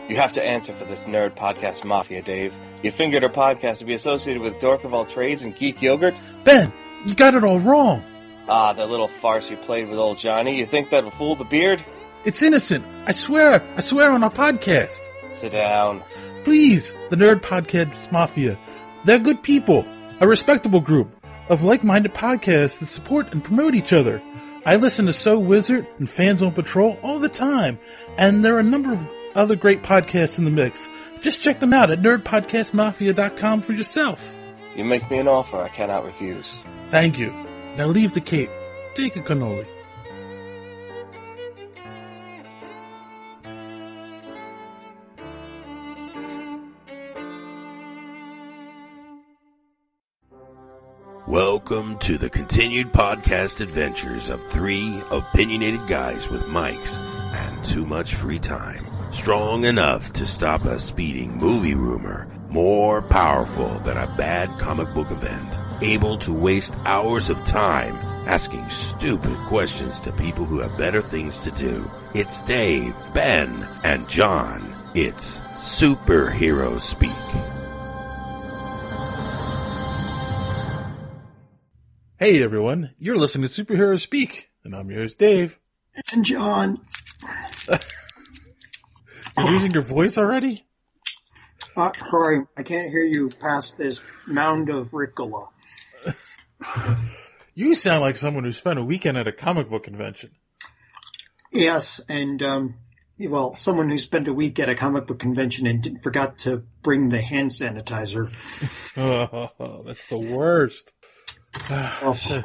You have to answer for this nerd podcast mafia, Dave. You fingered our podcast to be associated with Dork of all trades and geek yogurt? Ben, you got it all wrong. Ah, that little farce you played with old Johnny. You think that'll fool the beard? It's innocent. I swear on our podcast. Sit down. Please, the Nerd Podcast Mafia. They're good people. A respectable group of like-minded podcasts that support and promote each other. I listen to So Wizard and Fans on Patrol all the time, and there are a number of other great podcasts in the mix. Just check them out at nerdpodcastmafia.com for yourself. You make me an offer I cannot refuse. Thank you. Now leave the cape. Take a cannoli. Welcome to the continued podcast adventures of three opinionated guys with mics and too much free time. Strong enough to stop a speeding movie rumor. More powerful than a bad comic book event. Able to waste hours of time asking stupid questions to people who have better things to do. It's Dave, Ben, and John. It's Superhero Speak. Hey everyone, you're listening to Superhero Speak, and I'm your host Dave. And John. You're losing your voice already? Sorry, I can't hear you past this mound of Ricola. You sound like someone who spent a weekend at a comic book convention. Yes, and, someone who spent a week at a comic book convention and forgot to bring the hand sanitizer. Oh, that's the worst. So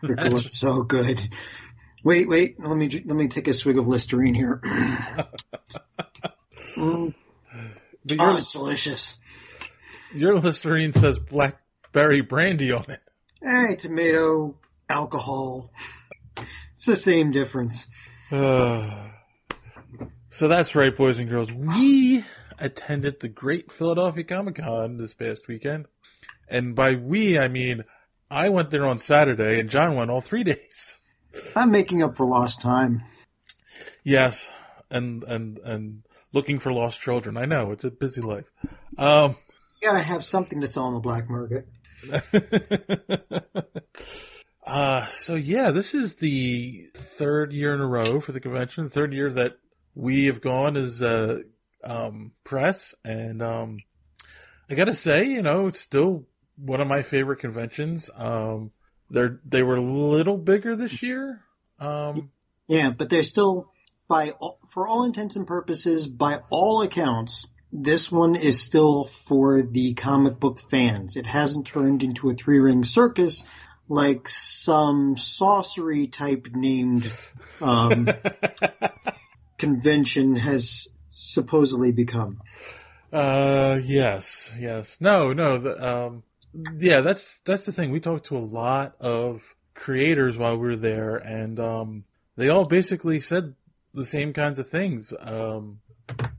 Ricola's so good. Wait, let me take a swig of Listerine here. It's delicious. Your Listerine says blackberry brandy on it. Hey, tomato, alcohol. It's the same difference. So that's right, boys and girls. We attended the Great Philadelphia Comic-Con this past weekend. And by we, I mean I went there on Saturday and John went all 3 days. I'm making up for lost time. Yes, and looking for lost children. I know, it's a busy life. You gotta have something to sell on the black market. So yeah, this is the third year in a row for the convention. The third year that we have gone as press, and I gotta say, it's still one of my favorite conventions. They were a little bigger this year. Yeah, but they're still, for all intents and purposes, by all accounts, this one is still for the comic book fans. It hasn't turned into a three-ring circus like some sorcery type named convention has supposedly become. Yes. No. Yeah, that's the thing. We talked to a lot of creators while we were there, and they all basically said the same kinds of things.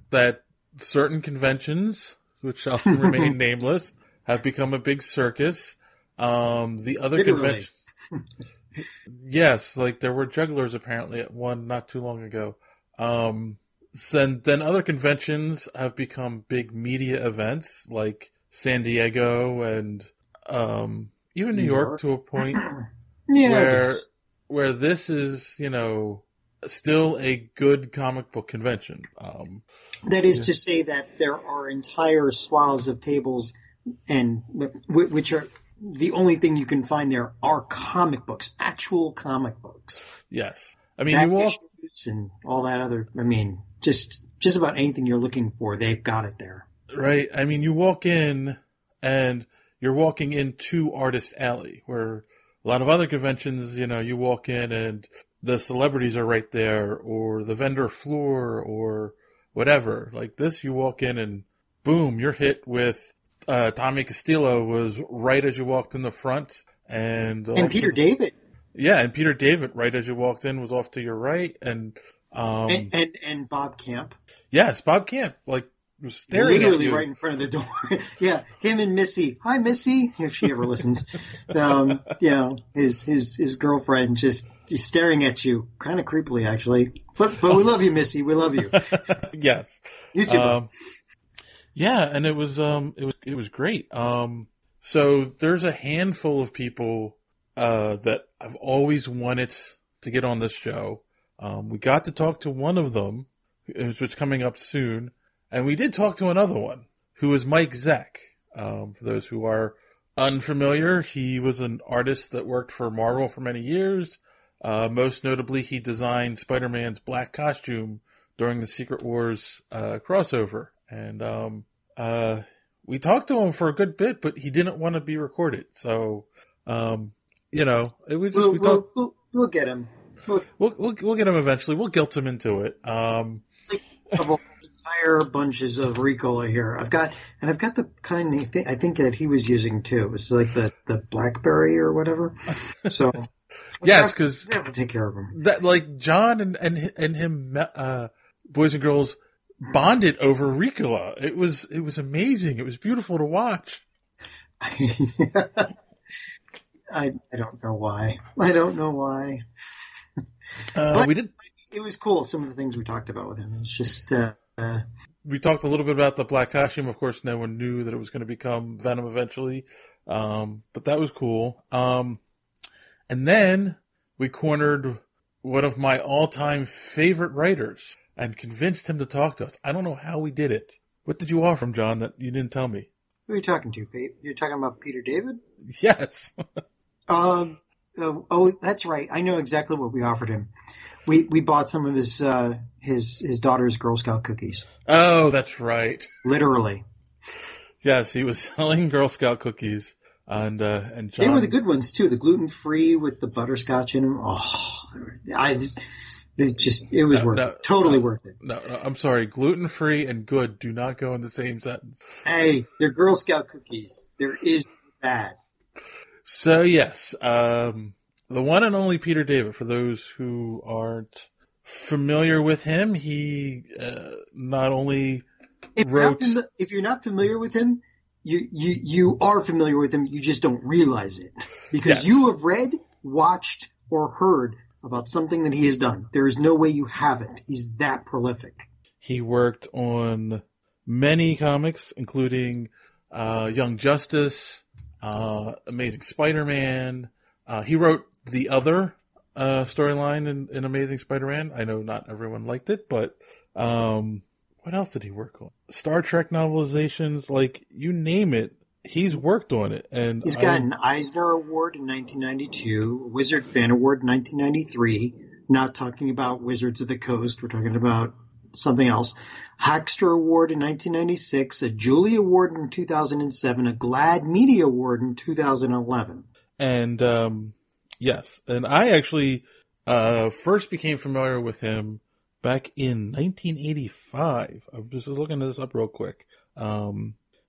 That certain conventions, which shall remain nameless, have become a big circus. The other conventions, yes, like there were jugglers apparently at one not too long ago. Then other conventions have become big media events like San Diego and even New York to a point where this is, still a good comic book convention. That is to say that there are entire swaths of tables and which are the only thing you can find there are comic books, actual comic books. Yes. I mean, you walk and all that other, just about anything you're looking for, they've got it there. Right. I mean, you walk in and you're walking into Artist Alley, where a lot of other conventions, you walk in and the celebrities are right there, or the vendor floor, or whatever. Like this, you walk in and boom, you're hit with Tommy Castillo was right as you walked in the front, and Peter David. Yeah, and Peter David right as you walked in was off to your right, and Bob Camp. Yes, Bob Camp. Like was staring at you. Right in front of the door. Yeah, him and Missy. Hi, Missy, if she ever listens. His girlfriend just staring at you, kind of creepily, actually. But we love you, Missy. We love you. Yes. You too. Yeah, and it was great. So there's a handful of people that I've always wanted to get on this show. We got to talk to one of them, which is coming up soon, and we did talk to another one, who is Mike Zeck. For those who are unfamiliar, he was an artist that worked for Marvel for many years. Most notably, he designed Spider-Man's black costume during the Secret Wars crossover. And we talked to him for a good bit, but he didn't want to be recorded. So, we'll get him. We'll get him eventually. We'll guilt him into it. Entire bunches of Ricola here. I've got the kind I think that he was using too. It's like the blackberry or whatever. So yes, because they have to take care of him. That like John and him, boys and girls bonded over Ricola. It was amazing. It was beautiful to watch. I don't know why. But we did. It was cool. Some of the things we talked about with him. It's just. We talked a little bit about the black costume. Of course, no one knew that it was going to become Venom eventually. But that was cool. And then we cornered one of my all-time favorite writers and convinced him to talk to us. I don't know how we did it. What did you offer him, John, that you didn't tell me? Who are you talking to, Pete? You're talking about Peter David? Yes. That's right. I know exactly what we offered him. We bought some of his daughter's Girl Scout cookies. Oh, that's right. Literally. Yes, he was selling Girl Scout cookies, and John. They were the good ones too. The gluten-free with the butterscotch in them. Oh, it was worth it. Totally worth it. No, I'm sorry. Gluten-free and good do not go in the same sentence. Hey, they're Girl Scout cookies. There is bad. So yes, the one and only Peter David, for those who aren't familiar with him, he not only wrote... If you're not familiar with him, you are familiar with him, you just don't realize it. Because you have read, watched, or heard about something that he has done. There is no way you haven't. He's that prolific. He worked on many comics, including Young Justice, Amazing Spider-Man. He wrote the other storyline in Amazing Spider-Man. I know not everyone liked it, but what else did he work on? Star Trek novelizations, like you name it, he's worked on it. And he's got an Eisner Award in 1992, a Wizard Fan Award in 1993. Not talking about Wizards of the Coast, we're talking about something else. Hackster Award in 1996, a Julie Award in 2007, a GLAAD Media Award in 2011. And yes, and I actually first became familiar with him back in 1985. I'm just looking this up real quick.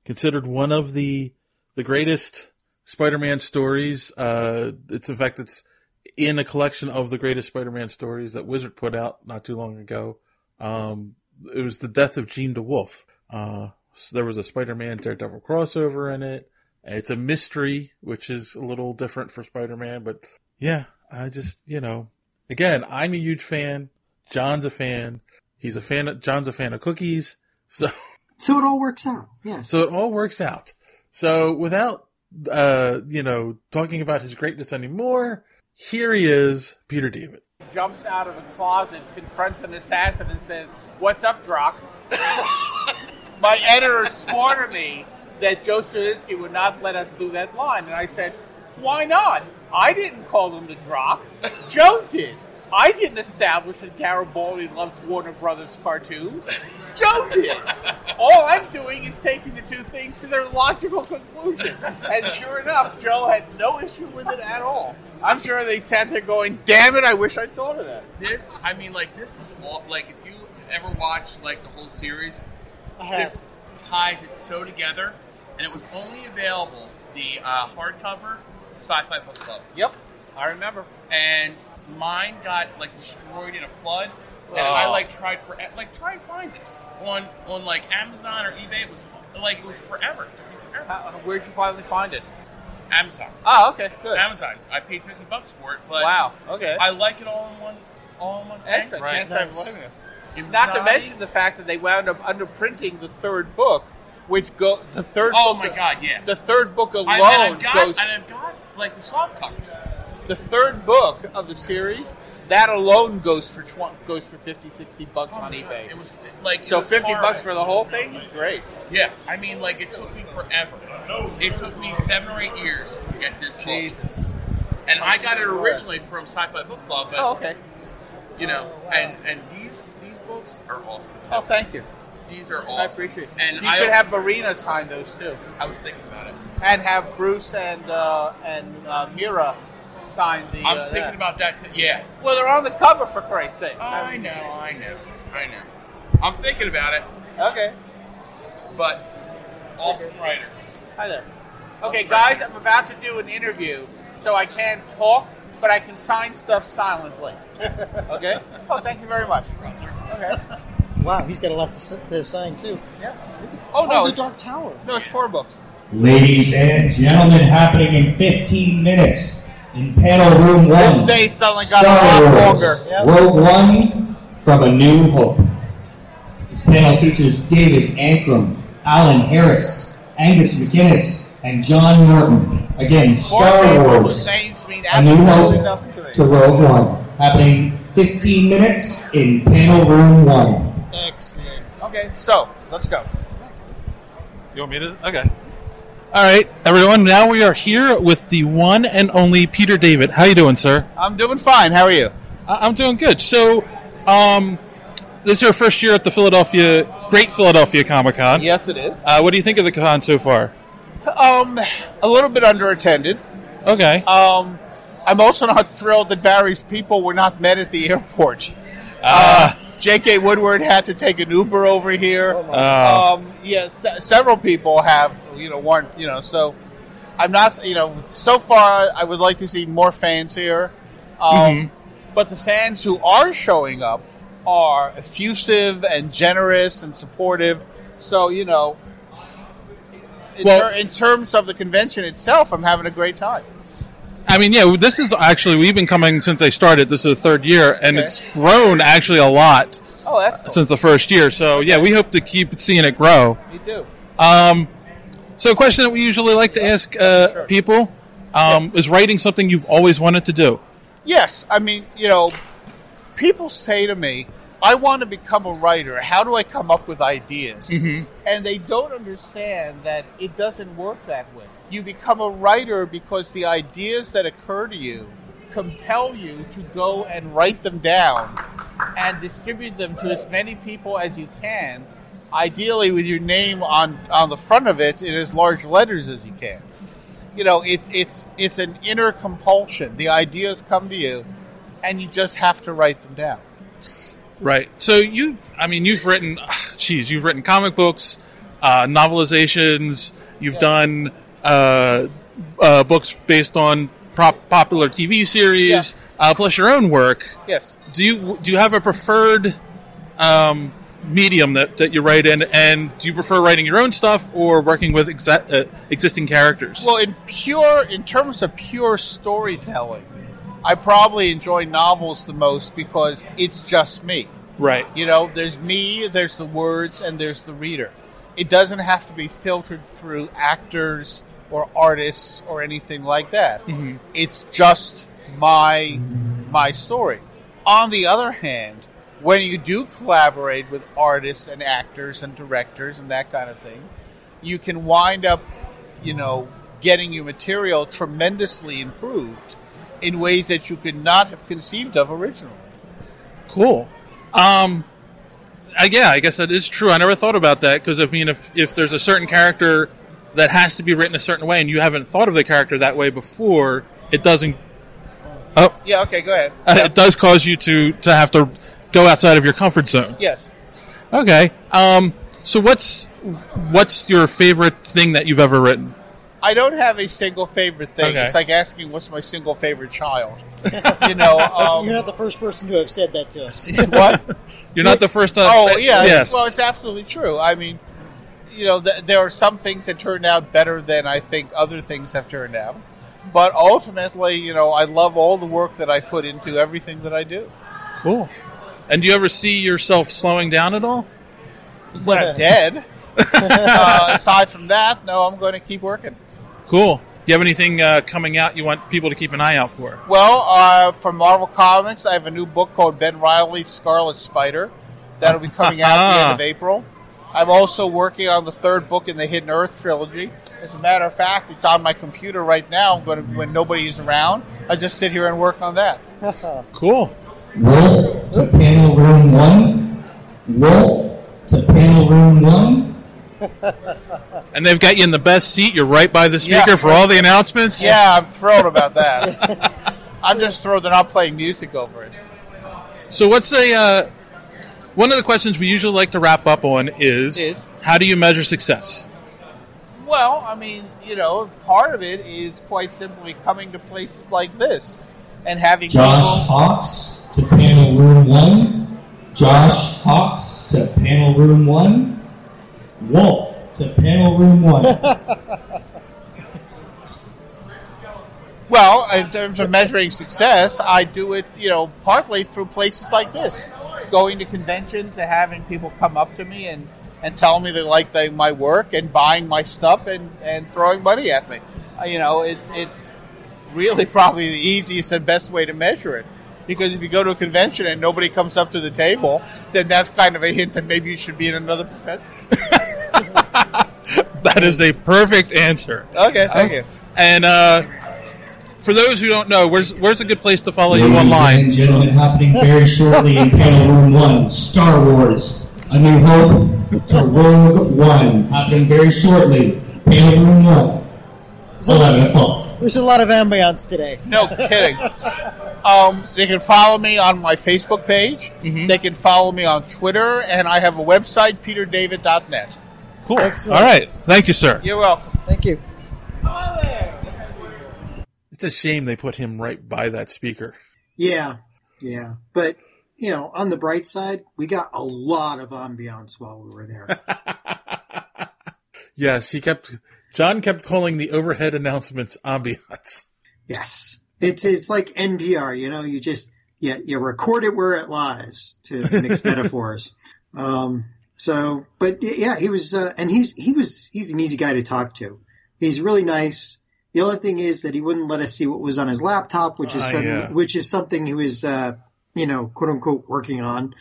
Considered one of the greatest Spider-Man stories. It's in a collection of the greatest Spider-Man stories that Wizard put out not too long ago. It was the death of Jean DeWolf. So there was a Spider-Man Daredevil crossover in it. It's a mystery, which is a little different for Spider-Man, but yeah, I just, again, I'm a huge fan. John's a fan. John's a fan of cookies. So it all works out. Yes. So it all works out. So without, talking about his greatness anymore, here he is, Peter David. Jumps out of a closet, confronts an assassin and says, "What's up, Drock?" My editor swore to me that Joe Straczynski would not let us do that line. And I said, why not? I didn't call him the Drock. Joe did. I didn't establish that Garibaldi loves Warner Brothers cartoons. Joe did. All I'm doing is taking the two things to their logical conclusion. And sure enough, Joe had no issue with it at all. I'm sure they sat there going, damn it, I wish I'd thought of that. This is all, if you ever watch, the whole series, this ties it so together. And it was only available, the hardcover, Sci-Fi Book Club. Yep, I remember. And mine got, destroyed in a flood. And I tried try and find this on like Amazon or eBay. It was forever. Where'd you finally find it? Amazon. Oh, okay, good. Amazon. I paid $50 for it, but wow, okay. I like it all in one thing. Excellent. Right. Can't say not to mention the fact that they wound up underprinting the third book, which the third. Oh book my God! Yeah. The third book alone I've goes. And I've got like the soft covers. The third book of the series, that alone goes for $50, $60 on eBay. It was like so it was $50 for the whole thing is great. Yeah, I mean, like it took me forever. It took me 7 or 8 years to get this Jesus. book. And I got it originally from Sci-Fi Book Club. But, okay. You know, and these books are awesome too. Oh, thank you. These are awesome. I appreciate it. And you should have Marina sign those too. I was thinking about it. And have Bruce and Mira sign the. I'm thinking about that too. Yeah. Well, they're on the cover for Christ's sake. I know. I'm thinking about it. Okay. But awesome writer. Hi there. Okay, guys, I'm about to do an interview, so I can't talk, but I can sign stuff silently. Okay? Oh, thank you very much. Okay. Wow, he's got a lot to sign, too. Yeah. Oh, no. The Dark Tower. No, it's 4 books. Ladies and gentlemen, happening in 15 minutes in panel room 1. This day suddenly got Star a lot Wars, longer. Yep. Rogue One from A New Hope. This panel features David Ankrum, Alan Harris, Angus McInnes, and John Norton. Again, Star Wars, A New Hope to Rogue One. Happening 15 minutes in panel room 1. Excellent. Okay, so, let's go. You want me to? Okay. All right, everyone. Now we are here with the one and only Peter David. How you doing, sir? I'm doing fine. How are you? I'm doing good. So, this is your first year at the Great Philadelphia Comic-Con. Yes, it is. What do you think of the con so far? A little bit underattended. Okay. I'm also not thrilled that various people were not met at the airport. J.K. Woodward had to take an Uber over here. Several people have, weren't, so I'm not, so far I would like to see more fans here. But the fans who are showing up are effusive and generous and supportive. So, in terms of the convention itself, I'm having a great time. I mean, yeah, this is actually, we've been coming since they started. This is the 3rd year, and it's grown actually a lot since the first year. So, yeah, we hope to keep seeing it grow. Me too. So a question that we usually like to ask people, is writing something you've always wanted to do? Yes. I mean, people say to me, I want to become a writer. How do I come up with ideas? Mm-hmm. And they don't understand that it doesn't work that way. You become a writer because the ideas that occur to you compel you to go and write them down and distribute them to as many people as you can, ideally with your name on the front of it in as large letters as you can. It's an inner compulsion. The ideas come to you, and you just have to write them down. Right. So you've written, you've written comic books, novelizations. You've done books based on popular TV series, plus your own work. Yes. Do you have a preferred medium that you write in, and do you prefer writing your own stuff or working with existing characters? Well, in terms of pure storytelling, I probably enjoy novels the most because it's just me. Right. There's me, there's the words, and there's the reader. It doesn't have to be filtered through actors or artists or anything like that. Mm-hmm. It's just my story. On the other hand, when you do collaborate with artists and actors and directors and that kind of thing, you can wind up, getting your material tremendously improved in ways that you could not have conceived of originally. Cool. I guess that is true. I never thought about that because, if there's a certain character that has to be written a certain way and you haven't thought of the character that way before, it doesn't... Oh. Yeah, okay, go ahead. It does cause you to have to go outside of your comfort zone. Yes. Okay. So what's your favorite thing that you've ever written? I don't have a single favorite thing. Okay. It's like asking what's my single favorite child. You're not the first person to have said that to us. What? You're not the first time. Oh, yeah. Yes. Well, it's absolutely true. I mean, there are some things that turned out better than I think other things have turned out. But ultimately, I love all the work that I put into everything that I do. Cool. And do you ever see yourself slowing down at all? When I'm dead. Aside from that, no, I'm going to keep working. Cool. Do you have anything coming out you want people to keep an eye out for? Well, for Marvel Comics, I have a new book called Ben Reilly's Scarlet Spider. That'll be coming out at the end of April. I'm also working on the third book in the Hidden Earth trilogy. As a matter of fact, it's on my computer right now. When nobody is around, I just sit here and work on that. Cool. Wolf to panel room 1. Wolf to panel room 1. And they've got you in the best seat. You're right by the speaker for all the announcements. Yeah, I'm thrilled about that. I'm just thrilled they're not playing music over it. So what's one of the questions we usually like to wrap up on is how do you measure success? Well, I mean, part of it is quite simply coming to places like this and having Josh Hawks to panel room 1. Josh Hawks to panel room 1. Wolf to panel room 1. Well, in terms of measuring success, I do it, partly through places like this. Going to conventions and having people come up to me and tell me they like my work and buying my stuff and throwing money at me. It's really probably the easiest and best way to measure it. Because if you go to a convention and nobody comes up to the table, then that's kind of a hint that maybe you should be in another profession. That is a perfect answer. Okay, thank you. And for those who don't know, where's a good place to follow you Ladies online? and gentlemen, happening very shortly in panel room 1, Star Wars, A New Hope to Rogue One. Happening very shortly, panel room 1, 11 o'clock. There's a lot of ambiance today. No kidding. They can follow me on my Facebook page. Mm-hmm. They can follow me on Twitter, and I have a website, peterdavid.net. Cool. Excellent. All right. Thank you, sir. You're welcome. Thank you. It's a shame they put him right by that speaker. Yeah. But, on the bright side, we got a lot of ambiance while we were there. Yes, John kept calling the overhead announcements ambiance. Yes. It's like NPR, you record it where it lies, to mix metaphors. But yeah, he was, and he's an easy guy to talk to. He's really nice. The only thing is that he wouldn't let us see what was on his laptop, which is something he was, quote unquote working on,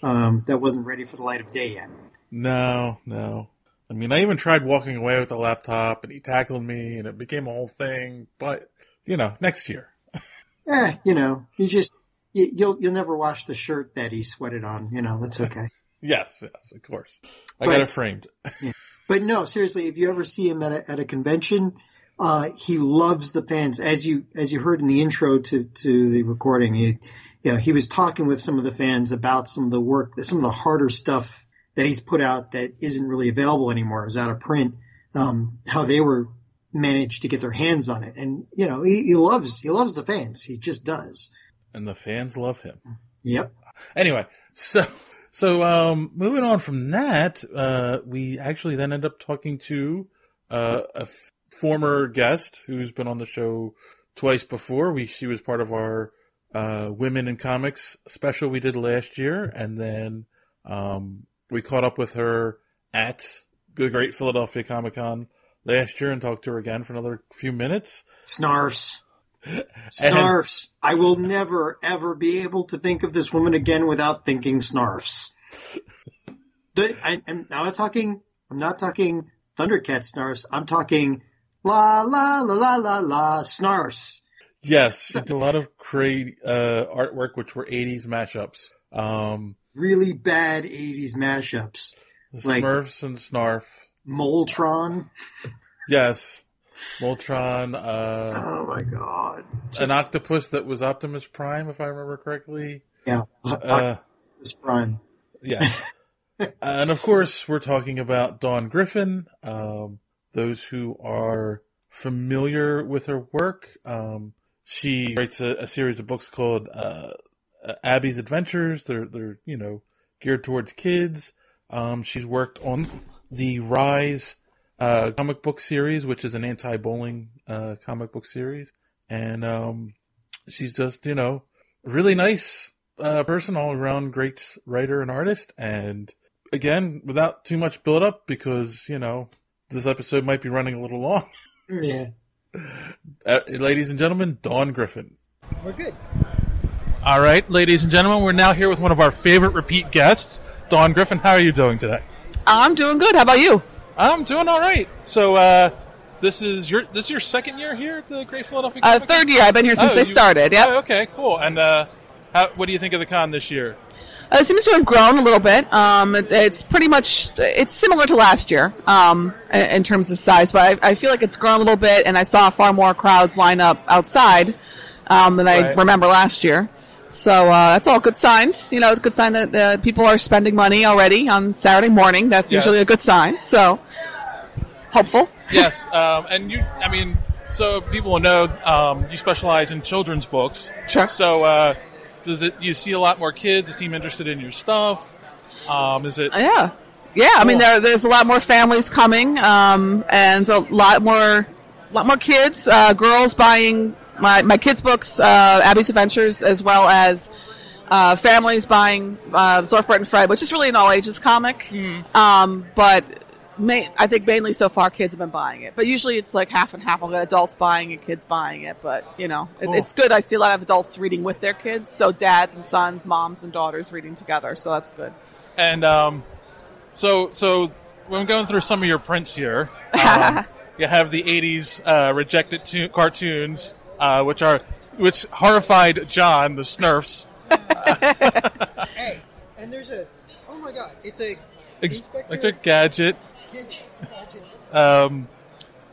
that wasn't ready for the light of day yet. No. I mean, I even tried walking away with the laptop and he tackled me and it became a whole thing, but next year. You'll never wash the shirt that he sweated on, that's okay. Yes, of course. I got it framed. Yeah. But no, seriously, if you ever see him at a convention, he loves the fans. As you heard in the intro to the recording, he was talking with some of the fans about some of the work, some of the harder stuff that he's put out that isn't really available anymore, is out of print. How they were managed to get their hands on it, and he loves the fans. He just does. And the fans love him. Yep. Anyway, so moving on from that, we actually then end up talking to a former guest who's been on the show twice before. She was part of our Women in Comics special we did last year, and then we caught up with her at the Great Philadelphia Comic Con last year and talked to her again for another few minutes. Snarfs. I will never, ever be able to think of this woman again without thinking snarfs. I'm not talking Thundercat snarfs. I'm talking la la la la la la snarfs. Yes, she did a lot of great artwork, which were 80s mashups. Really bad 80s mashups. Like Smurfs and Snarf. Moltron. Yes. Moltron. Oh my god. An octopus that was Optimus Prime, if I remember correctly. Yeah. Optimus Prime. Yeah. And of course, we're talking about Dawn-Griffin. Those who are familiar with her work. She writes a series of books called Abby's Adventures. They're geared towards kids. She's worked on the Rise comic book series, which is an anti-bullying comic book series. And she's just, really nice person all around, great writer and artist. And again, without too much build up, because, this episode might be running a little long. Yeah. Ladies and gentlemen, dawn-griffin. We're good. All right, ladies and gentlemen, we're now here with one of our favorite repeat guests, dawn-griffin. How are you doing today? I'm doing good. How about you? I'm doing all right. So, this is your second year here at the Great Philadelphia Comic Con? Third year. I've been here since they started. Yeah. Oh, okay, cool. And what do you think of the con this year? It seems to have grown a little bit. It's pretty much similar to last year in terms of size, but I feel like it's grown a little bit, and I saw far more crowds line up outside than I remember last year. So that's all good signs. It's a good sign that people are spending money already on Saturday morning. That's usually a good sign. So hopeful. Yes, and so people will know you specialize in children's books. Sure. So do you see a lot more kids that seem interested in your stuff? Is it? Yeah. Cool. I mean, there's a lot more families coming, and a lot more kids, girls buying my kids' books, Abby's Adventures, as well as families buying Zorf, Bert, and Fred, which is really an all ages comic. But I think mainly so far kids have been buying it, but usually it's like half and half. I'll get adults buying it, kids buying it, but cool. It's good. I see a lot of adults reading with their kids, so dads and sons, moms and daughters reading together, so that's good. And so when I'm going through some of your prints here, you have the 80s rejected cartoons, which horrified John, the Smurfs. Hey, and there's oh my god, it's a Inspector Gadget. Now, the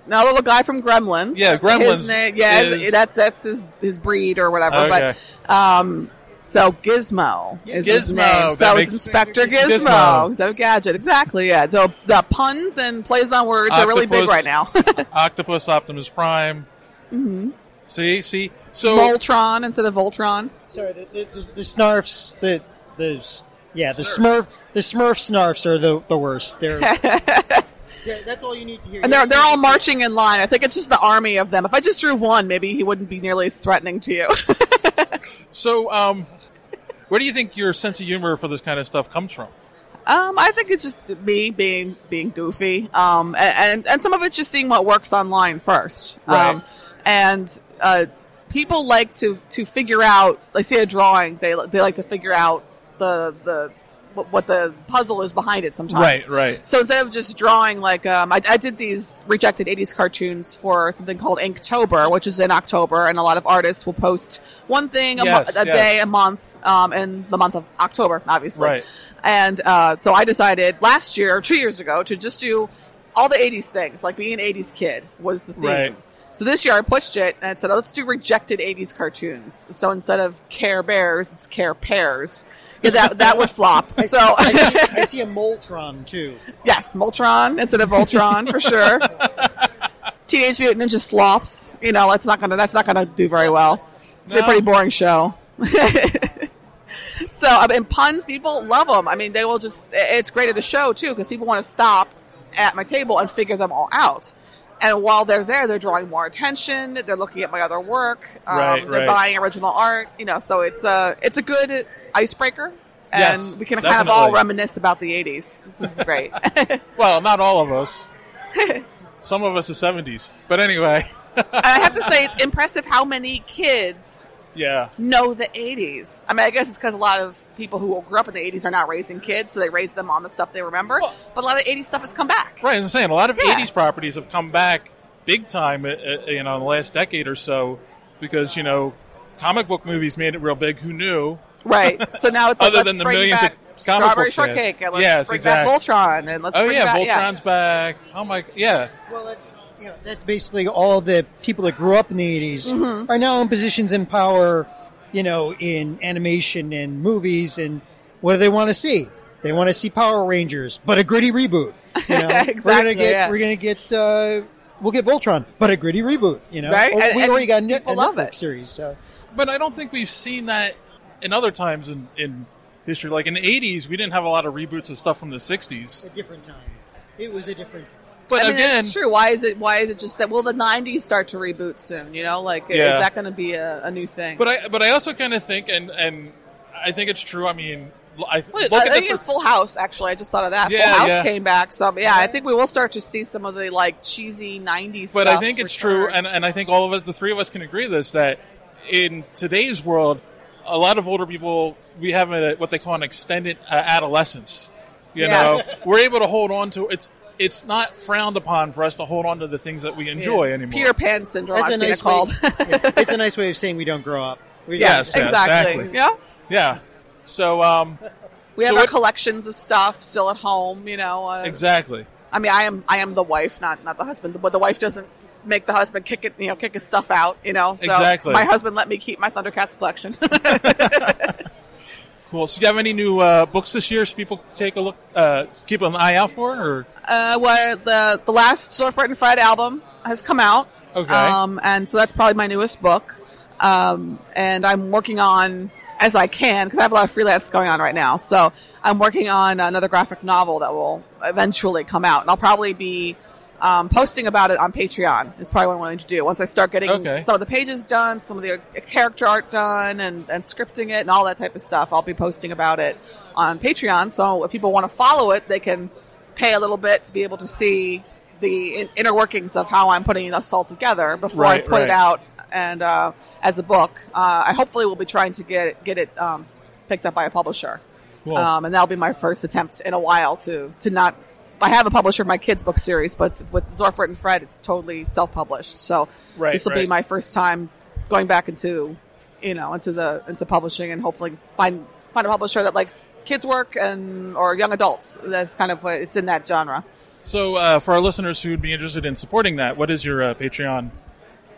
little guy from Gremlins. Yeah, Gremlins. His name, that's his breed or whatever. Okay. But so Gizmo is his name. So it's Inspector Gizmo. So Gadget, exactly. Yeah. So the puns and plays on words are really big right now. Octopus, Optimus Prime. Mm-hmm. See. So Voltron instead of Voltron. Sorry, the Snarfs. The Smurf Snarfs are the worst. They're that's all you need to hear. And they're all marching in line. I think it's just the army of them. If I just drew one, maybe he wouldn't be nearly as threatening to you. So, where do you think your sense of humor for this kind of stuff comes from? I think it's just me being goofy. And some of it's just seeing what works online first. Right. And people like to figure out. They see a drawing. They like to figure out what the puzzle is behind it sometimes. Right. So instead of just drawing I did these rejected 80s cartoons for something called Inktober, which is in October, and a lot of artists will post one thing a day, a month, in the month of October, obviously. Right. And so I decided 2 years ago, to just do all the 80s things, like being an 80s kid was the theme. Right. So this year I pushed it and I said, let's do rejected 80s cartoons. So instead of Care Bears, it's Care Pears. Yeah, that would flop. I see a Moltron too. Yes, Moltron instead of Voltron for sure. Teenage Mutant Ninja Sloths. That's not gonna do very well. It's a pretty boring show. So, puns, people love them. I mean, they will just. It's great at a show too because people want to stop at my table and figure them all out. And while they're there, they're drawing more attention. They're looking at my other work. They're buying original art. So it's a good icebreaker, and we can kind of all reminisce about the 80s. This is great. Well, not all of us. Some of us are 70s. But anyway. I have to say, it's impressive how many kids know the 80s. I mean, I guess it's because a lot of people who grew up in the 80s are not raising kids, so they raise them on the stuff they remember. But a lot of 80s stuff has come back. Right, as I'm saying, a lot of 80s properties have come back big time, in the last decade or so, because, comic book movies made it real big. Who knew? Right. So now it's like, other than the millions of Strawberry Shortcake, and let's bring back Voltron, and let's bring back... Voltron's back. Oh my... Yeah. Well, that's basically all the people that grew up in the 80s are now in positions in power, in animation and movies, and what do they want to see? They want to see Power Rangers, but a gritty reboot. Exactly. We're gonna get we'll get Voltron, but a gritty reboot, Right? Or we already got a love Netflix it. series. So. But I don't think we've seen that in other times in history. Like in the 80s, we didn't have a lot of reboots of stuff from the 60s. A different time. It was a different time. But again, it's true. Why is it just that? Will the '90s start to reboot soon? Is that going to be a new thing? But I also kind of think, and I think it's true. I mean, I think Full House. Actually, I just thought of that. Yeah, Full House came back, so I think we will start to see some of the cheesy '90s. But stuff I think it's return. true, and I think all of us, the three of us, can agree with this, that in today's world, a lot of older people, we have what they call an extended adolescence. We're able to hold on to it's not frowned upon for us to hold on to the things that we enjoy anymore. Peter Pan syndrome, I've seen it called. It's a nice way of saying we don't grow up. Yes, exactly. Yeah. So we have our collections of stuff still at home. Exactly. I mean, I am the wife, not the husband. But the wife doesn't make the husband kick his stuff out. So exactly. My husband let me keep my Thundercats collection. Cool. So, do you have any new books this year so people take a look, keep an eye out for? Or the last Surfbread and Fred album has come out. Okay. And so that's probably my newest book. And I'm working on, as I can, because I have a lot of freelance going on right now. So I'm working on another graphic novel that will eventually come out, and I'll probably be posting about it on Patreon. Is probably what I'm going to do once I start getting some of the pages done, some of the character art done, and scripting it and all that type of stuff. I'll be posting about it on Patreon. So if people want to follow it, they can pay a little bit to be able to see the inner workings of how I'm putting this all together before I put it out and as a book. I hopefully will be trying to get it picked up by a publisher. Cool. And that'll be my first attempt in a while to not. I have a publisher for my kids' book series, but with Zorfert and Fred, it's totally self-published. So this will be my first time going back into publishing, and hopefully find a publisher that likes kids' work or young adults. That's kind of it's in that genre. So for our listeners who would be interested in supporting that, what is your Patreon?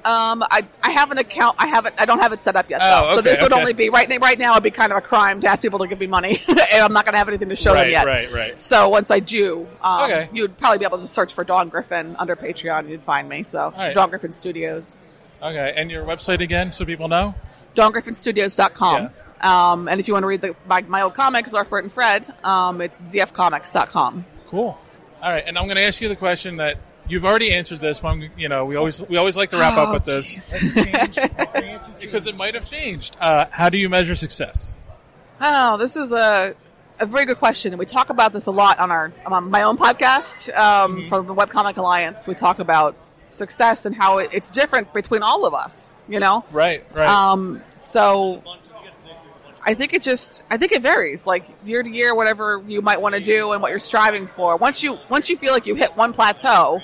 I have an account. I don't have it set up yet, though. So this would only be right now. It'd be kind of a crime to ask people to give me money, and I'm not going to have anything to show them yet. Right. So once I do, you'd probably be able to search for Dawn-Griffin under Patreon. You'd find me. So Dawn-Griffin Studios. Okay, and your website again, so people know. dawn-griffinstudios.com. Yes. And if you want to read my old comics, Zorfert and Fred, it's zfcomics.com. Cool. All right, and I'm going to ask you the question that you've already answered this, but we always like to wrap up with this because it might have changed. How do you measure success? Oh, this is a very good question, and we talk about this a lot on my own podcast from the Webcomic Alliance. We talk about success and how it's different between all of us. Right. So I think it varies, like year to year, whatever you might want to do and what you're striving for. Once you feel like you hit one plateau,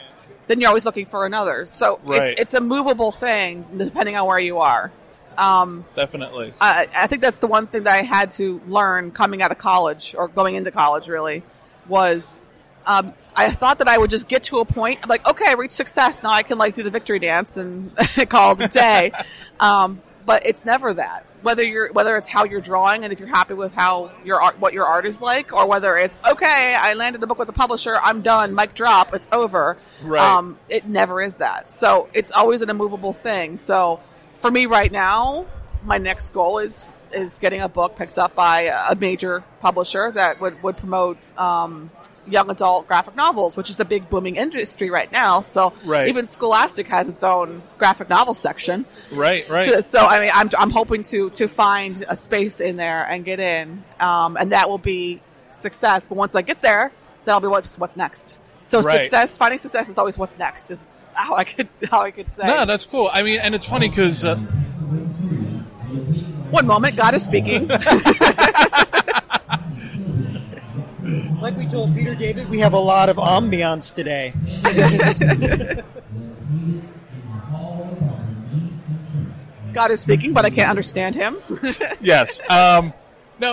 then you're always looking for another. So it's a movable thing depending on where you are. Definitely. I think that's the one thing that I had to learn coming out of college, or going into college really, was I thought that I would just get to a point like, okay, I reached success, now I can do the victory dance and call it a day. But it's never that. Whether it's how you're drawing and if you're happy with how what your art is like, or whether it's okay, I landed a book with a publisher, I'm done, mic drop, it's over. Right. It never is that. So it's always an immovable thing. So for me right now, my next goal is getting a book picked up by a major publisher that would promote young adult graphic novels, which is a big booming industry right now. So even Scholastic has its own graphic novel section. Right. So I mean, I'm hoping to find a space in there and get in, and that will be success. But once I get there, that'll be what's next. So finding success is always what's next. Is how I could say. No, that's cool. I mean, and it's funny because one moment, God is speaking. Like we told Peter David, we have a lot of ambiance today. God is speaking, but I can't understand him. Yes. No,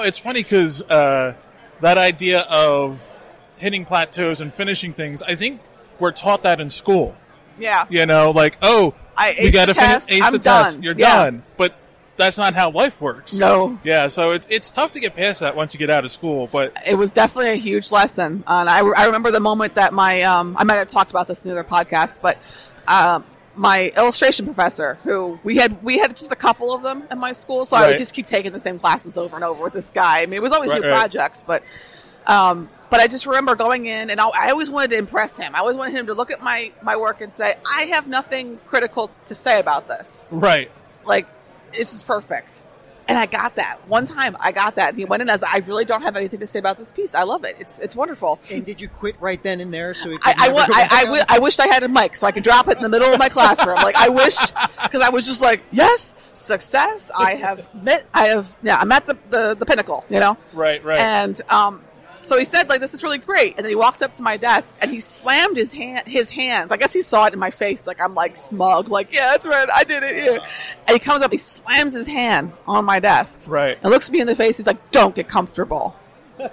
it's funny because that idea of hitting plateaus and finishing things, I think we're taught that in school. Yeah. We got to finish the test. You're done. But that's not how life works. No. Yeah, so it's tough to get past that once you get out of school. But it was definitely a huge lesson. And I remember the moment that I might have talked about this in the other podcast, but my illustration professor, who we had just a couple of them in my school, so I would just keep taking the same classes over and over with this guy. I mean, it was always new projects, but I just remember going in, and I always wanted to impress him. I always wanted him to look at my work and say, I have nothing critical to say about this. Right. Like, this is perfect. And I got that. One time, I got that. And he went in as, I really don't have anything to say about this piece. I love it. It's wonderful. And did you quit right then and there? So I wished I had a mic so I could drop it in the middle of my classroom. Like, I wish, because I was just like, yes, success. I'm at the pinnacle, you know? Right. And, so he said, like, this is really great. And then he walked up to my desk and he slammed his hands. I guess he saw it in my face. Like, I'm like smug. Like, yeah, that's right. I did it. Yeah. And he comes up, he slams his hand on my desk. Right. And looks me in the face. He's like, don't get comfortable. And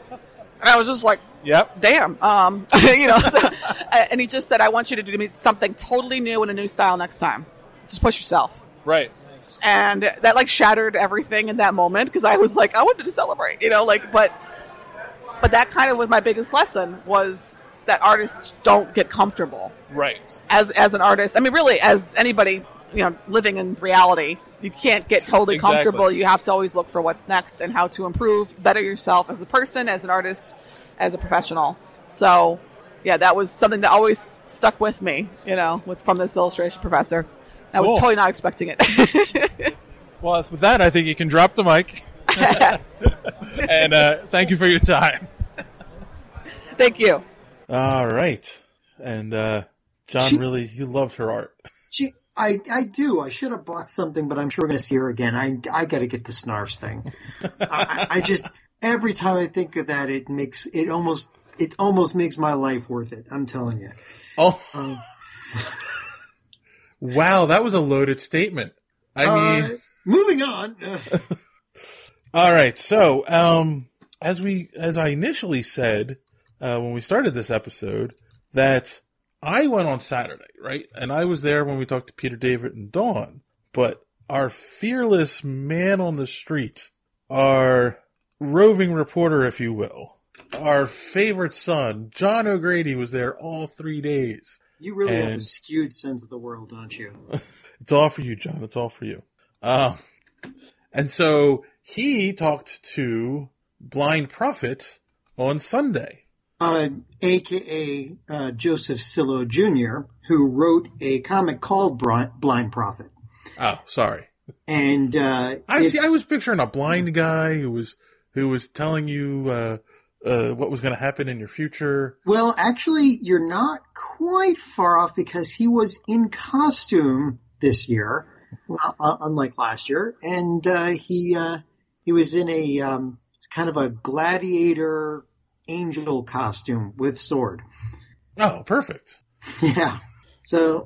I was just like, yep. Damn. And he just said, I want you to do me something totally new in a new style next time. Just push yourself. Right. And that like shattered everything in that moment. Because I was like, I wanted to celebrate, you know, like, but that kind of was my biggest lesson, was that artists don't get comfortable. Right. As an artist, I mean, really, as anybody, you know, living in reality, you can't get totally comfortable. You have to always look for what's next and how to improve, better yourself as a person, as an artist, as a professional. So, yeah, that was something that always stuck with me, you know, from this illustration professor. I was totally not expecting it. Well, with that, I think you can drop the mic. And thank you for your time. Thank you. All right. And John, you loved her art. I do. I should have bought something, but I'm sure we're going to see her again. I got to get the Snarfs thing. I just, every time I think of that, it almost makes my life worth it. I'm telling you. Oh. Wow, that was a loaded statement. I mean, moving on. All right. So, as I initially said, when we started this episode, that I went on Saturday, right? And I was there when we talked to Peter, David, and Dawn. But our fearless man on the street, our roving reporter, if you will, our favorite son, John O'Grady, was there all 3 days. You really have a skewed sense of the world, don't you? It's all for you, John. It's all for you. And so he talked to Blind Prophet on Sunday. A.K.A. Joseph Cillo Jr., who wrote a comic called Blind Prophet. Oh, sorry. And I was picturing a blind guy who was telling you what was going to happen in your future. Well, actually, you're not quite far off, because he was in costume this year, unlike last year, and he was in a kind of a gladiator angel costume with sword. Oh, perfect. Yeah. So,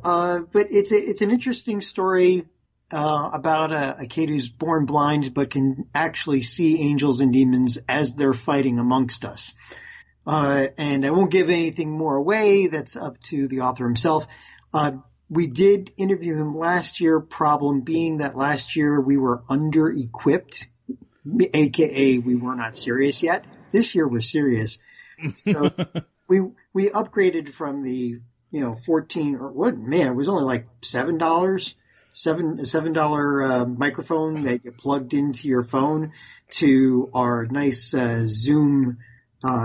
but it's an interesting story about a kid who's born blind but can actually see angels and demons as they're fighting amongst us. And I won't give anything more away. That's up to the author himself. We did interview him last year, problem being that last year we were under-equipped, a.k.a. we were not serious yet. This year we're serious. So we upgraded from the, 14 or what, man, it was only like $7, $7 microphone that you plugged into your phone to our nice Zoom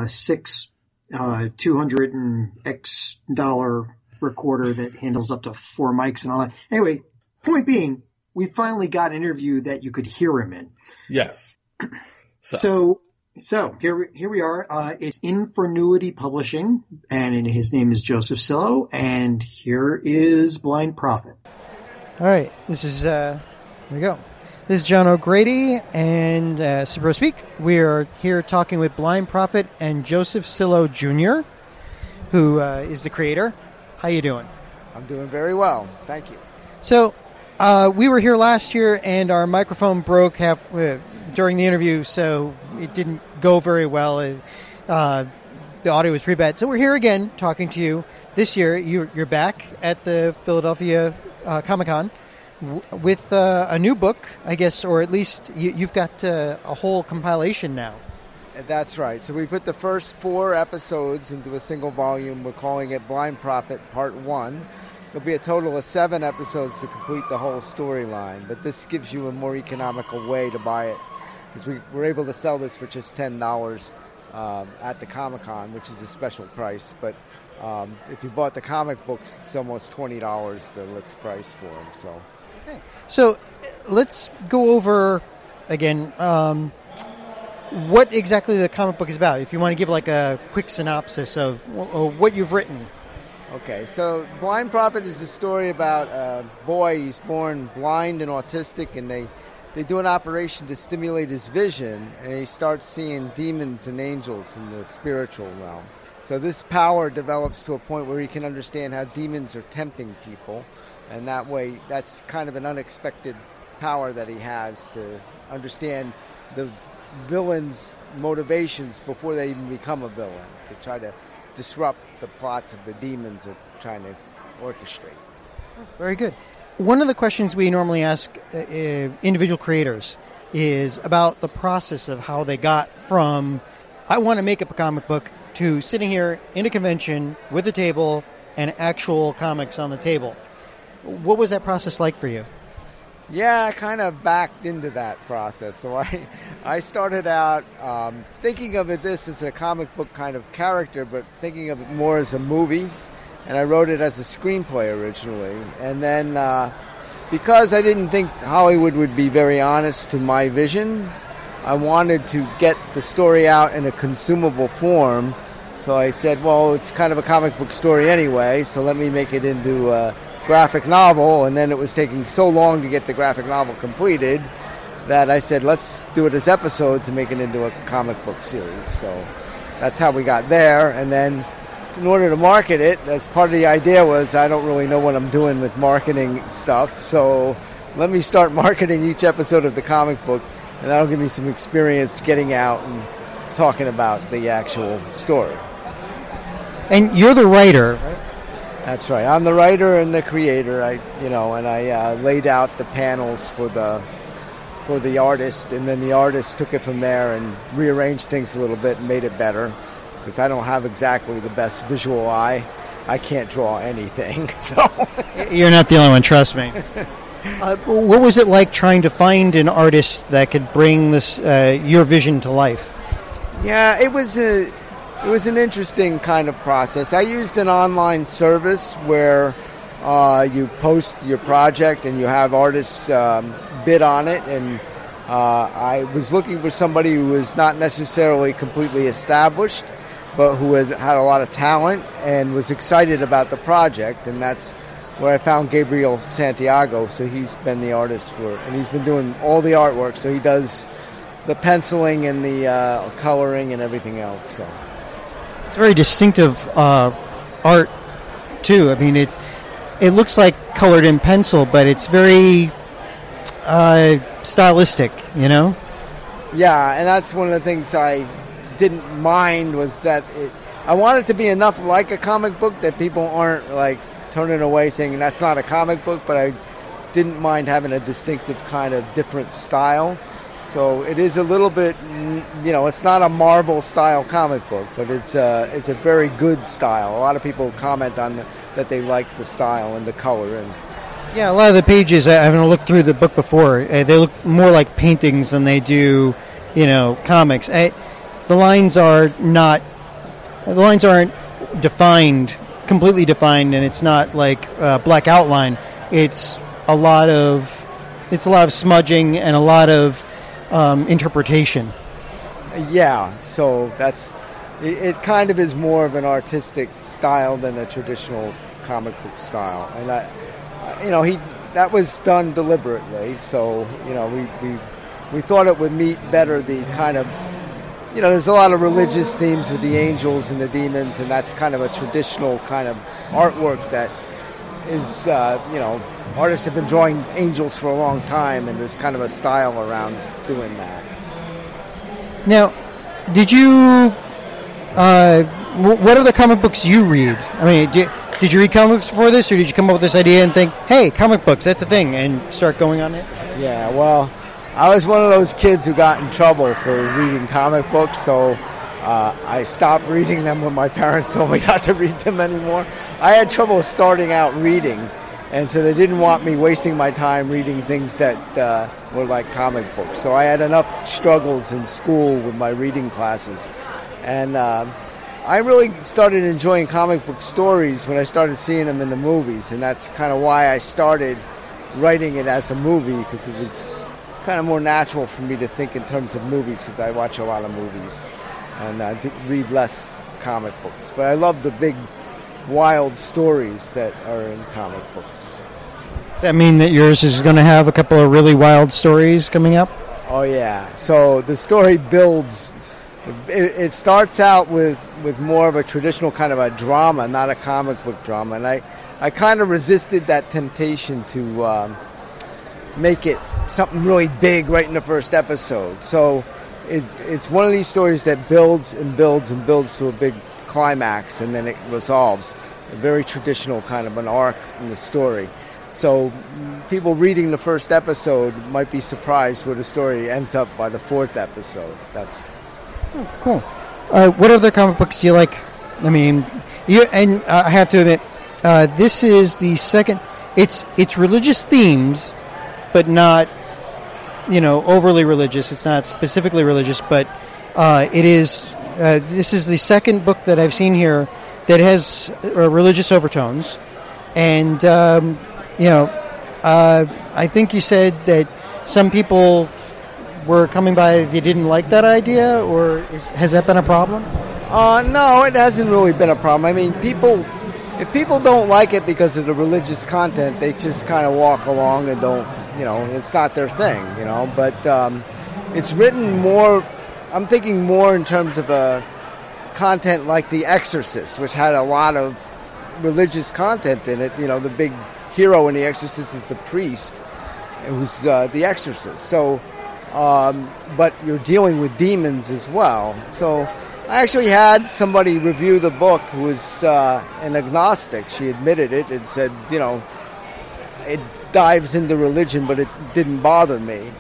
6 $200 and X dollar recorder that handles up to 4 mics and all that. Anyway, point being, we finally got an interview that you could hear him in. Yes. So here we are. It's Infernuity Publishing, and his name is Joseph Cillo, and here is Blind Prophet. All right, this is here we go. This is John O'Grady and Sabro Speak. We are here talking with Blind Prophet and Joseph Cillo Jr., who is the creator. How you doing? I'm doing very well, thank you. So we were here last year, and our microphone broke during the interview, so it didn't go very well. The audio was pretty bad. So we're here again talking to you. This year, you're back at the Philadelphia Comic-Con with a new book, I guess, or at least you've got a whole compilation now. That's right. So we put the first 4 episodes into a single volume. We're calling it Blind Prophet Part 1. there'll be a total of 7 episodes to complete the whole storyline. But this gives you a more economical way to buy it, because we're able to sell this for just $10 at the Comic-Con, which is a special price. But if you bought the comic books, it's almost $20 the list price for them. So let's go over again what exactly the comic book is about. If you want to give like a quick synopsis of what you've written. Okay, so Blind Prophet is a story about a boy. He's born blind and autistic, and they do an operation to stimulate his vision, and he starts seeing demons and angels in the spiritual realm. So this power develops to a point where he can understand how demons are tempting people, and that way, that's kind of an unexpected power that he has to understand the villain's motivations before they even become a villain, to try to disrupt the plots of the demons are trying to orchestrate. Very good. One of the questions we normally ask individual creators is about the process of how they got from, I want to make up a comic book, to sitting here in a convention with a table and actual comics on the table. What was that process like for you? Yeah, I kind of backed into that process. So I started out thinking of this as a comic book kind of character, but thinking of it more as a movie. And I wrote it as a screenplay originally. And then because I didn't think Hollywood would be very honest to my vision, I wanted to get the story out in a consumable form. So I said, well, it's kind of a comic book story anyway, so let me make it into a graphic novel. And then it was taking so long to get the graphic novel completed that I said, let's do it as episodes and make it into a comic book series. So that's how we got there. And then in order to market it, as part of the idea was I don't really know what I'm doing with marketing stuff, so let me start marketing each episode of the comic book, and that'll give me some experience getting out and talking about the actual story. And you're the writer, right? That's right. I'm the writer and the creator. I laid out the panels for the artist, and then the artist took it from there and rearranged things a little bit and made it better. Because I don't have exactly the best visual eye. I can't draw anything. So you're not the only one. Trust me. What was it like trying to find an artist that could bring this your vision to life? Yeah, it was an interesting kind of process. I used an online service where you post your project and you have artists bid on it. And I was looking for somebody who was not necessarily completely established, but who had a lot of talent and was excited about the project. And that's where I found Gabriel Santiago. So he's been the artist and he's been doing all the artwork. So he does the penciling and the coloring and everything else. So it's very distinctive art too. I mean, it looks like colored in pencil, but it's very stylistic, you know? Yeah, and that's one of the things I didn't mind, was that I want it to be enough like a comic book that people aren't like turning away saying that's not a comic book, but I didn't mind having a distinctive kind of different style. So it is a little bit, it's not a Marvel style comic book, but it's a very good style. A lot of people comment on that they like the style and the color. And yeah, a lot of the pages, I haven't looked through the book before, they look more like paintings than they do, comics. The lines aren't defined, completely defined, and it's not like black outline. It's a lot of smudging and a lot of interpretation. Yeah, so it kind of is more of an artistic style than a traditional comic book style, and that was done deliberately. So we thought it would meet better the kind of, there's a lot of religious themes with the angels and the demons, and that's kind of a traditional kind of artwork that is, artists have been drawing angels for a long time, and there's kind of a style around doing that. Now, did you, what are the comic books you read? I mean, did you read comic books before this, or did you come up with this idea and think, hey, comic books, that's a thing, and start going on it? Yeah, well, I was one of those kids who got in trouble for reading comic books, so I stopped reading them when my parents told me not to read them anymore. I had trouble starting out reading, and so they didn't want me wasting my time reading things that were like comic books. So I had enough struggles in school with my reading classes. And I really started enjoying comic book stories when I started seeing them in the movies, and that's kind of why I started writing it as a movie, because it was kind of more natural for me to think in terms of movies, because I watch a lot of movies and read less comic books. But I love the big, wild stories that are in comic books. Does that mean that yours is going to have a couple of really wild stories coming up? Oh, yeah. So the story builds. It starts out with more of a traditional kind of a drama, not a comic book drama. And I kind of resisted that temptation to make it something really big right in the first episode. So it's one of these stories that builds and builds and builds to a big climax, and then it resolves. A very traditional kind of an arc in the story. So people reading the first episode might be surprised where the story ends up by the fourth episode. That's cool. What other comic books do you like? I mean, I have to admit, this is the second. It's religious themed, but not, overly religious. It's not specifically religious, but it is. This is the second book that I've seen here that has religious overtones, and I think you said that some people were coming by, they didn't like that idea, or has that been a problem? No, it hasn't really been a problem. I mean, if people don't like it because of the religious content, they just kind of walk along and don't, it's not their thing, But it's written more, I'm thinking more in terms of a content like The Exorcist, which had a lot of religious content in it. The big hero in The Exorcist is the priest, who's the exorcist. So, but you're dealing with demons as well. So I actually had somebody review the book who was an agnostic. She admitted it and said, it dives into religion, but it didn't bother me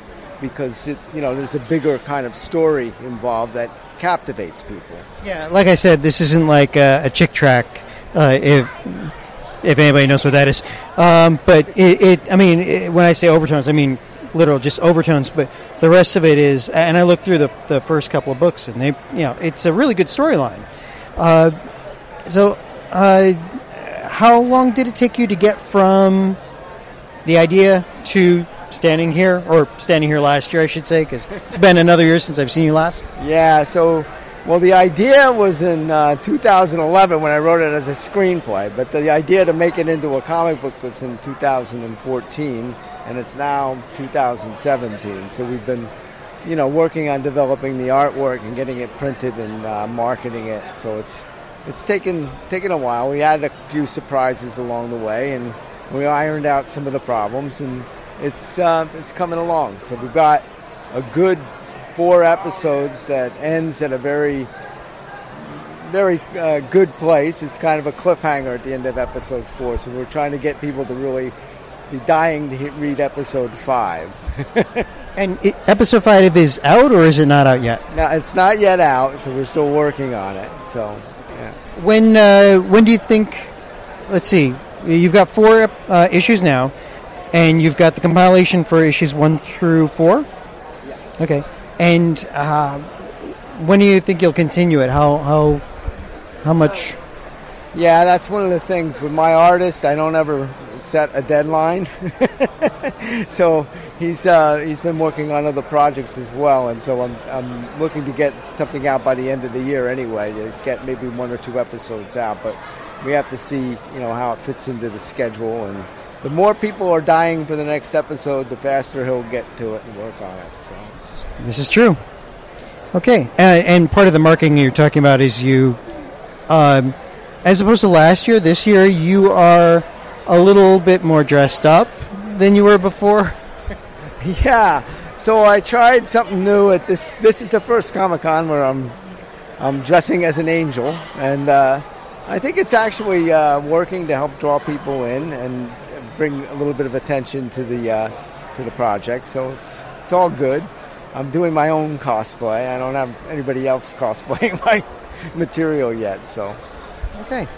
because there's a bigger kind of story involved that captivates people. Yeah, like I said, this isn't like a chick track, if anybody knows what that is. But when I say overtones, I mean literal just overtones. But the rest of it is, and I looked through the first couple of books, and it's a really good storyline. So, how long did it take you to get from the idea to standing here last year, I should say, because it's been another year since I've seen you last? Yeah, the idea was in 2011 when I wrote it as a screenplay, but the idea to make it into a comic book was in 2014, and it's now 2017. So we've been, working on developing the artwork and getting it printed and marketing it. So it's taken a while. We had a few surprises along the way, and we ironed out some of the problems, and it's coming along. So we've got a good 4 episodes that ends at a very, very good place. It's kind of a cliffhanger at the end of episode 4. So we're trying to get people to really be dying to read episode 5. And episode 5 is out, or is it not out yet? No, it's not yet out, so we're still working on it. So, yeah. When do you think? Let's see. You've got 4 issues now, and you've got the compilation for issues 1 through 4. Yes. Okay. And when do you think you'll continue it? How much? Yeah, that's one of the things with my artist. I don't ever set a deadline. So he's been working on other projects as well, and so I'm looking to get something out by the end of the year anyway, to get maybe 1 or 2 episodes out. But we have to see, how it fits into the schedule, and the more people are dying for the next episode, the faster he'll get to it and work on it. So this is true. Okay, and part of the marketing you're talking about is you, as opposed to last year, this year you are a little bit more dressed up than you were before. Yeah, so I tried something new at this. This is the first Comic-Con where I'm dressing as an angel, and I think it's actually working to help draw people in and bring a little bit of attention to the project. So it's all good. I'm doing my own cosplay. I don't have anybody else cosplaying my material yet. So, okay.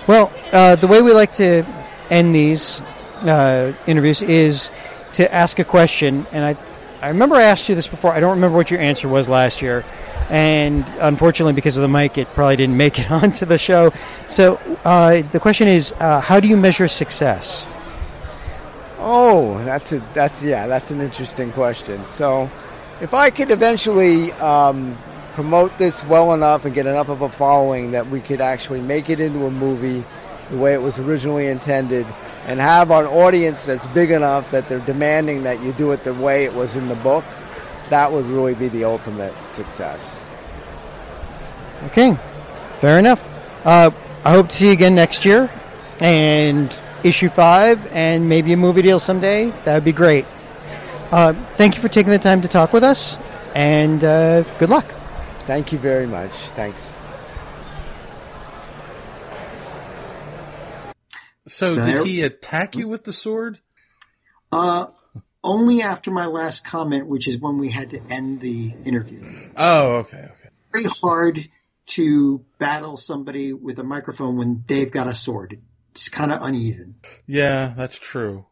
Well, the way we like to end these interviews is to ask a question, and I remember I asked you this before. I don't remember what your answer was last year, and unfortunately, because of the mic, it probably didn't make it onto the show. So the question is, how do you measure success? Oh, that's an interesting question. So, if I could eventually promote this well enough and get enough of a following that we could actually make it into a movie the way it was originally intended, and have an audience that's big enough that they're demanding that you do it the way it was in the book, that would really be the ultimate success. Okay, fair enough. I hope to see you again next year, and issue 5, and maybe a movie deal someday. That would be great. Thank you for taking the time to talk with us, and good luck. Thank you very much. Thanks. So did he attack you with the sword? Only after my last comment, which is when we had to end the interview. Oh, okay. Very hard to battle somebody with a microphone when they've got a sword. It's kind of uneven. Yeah, that's true.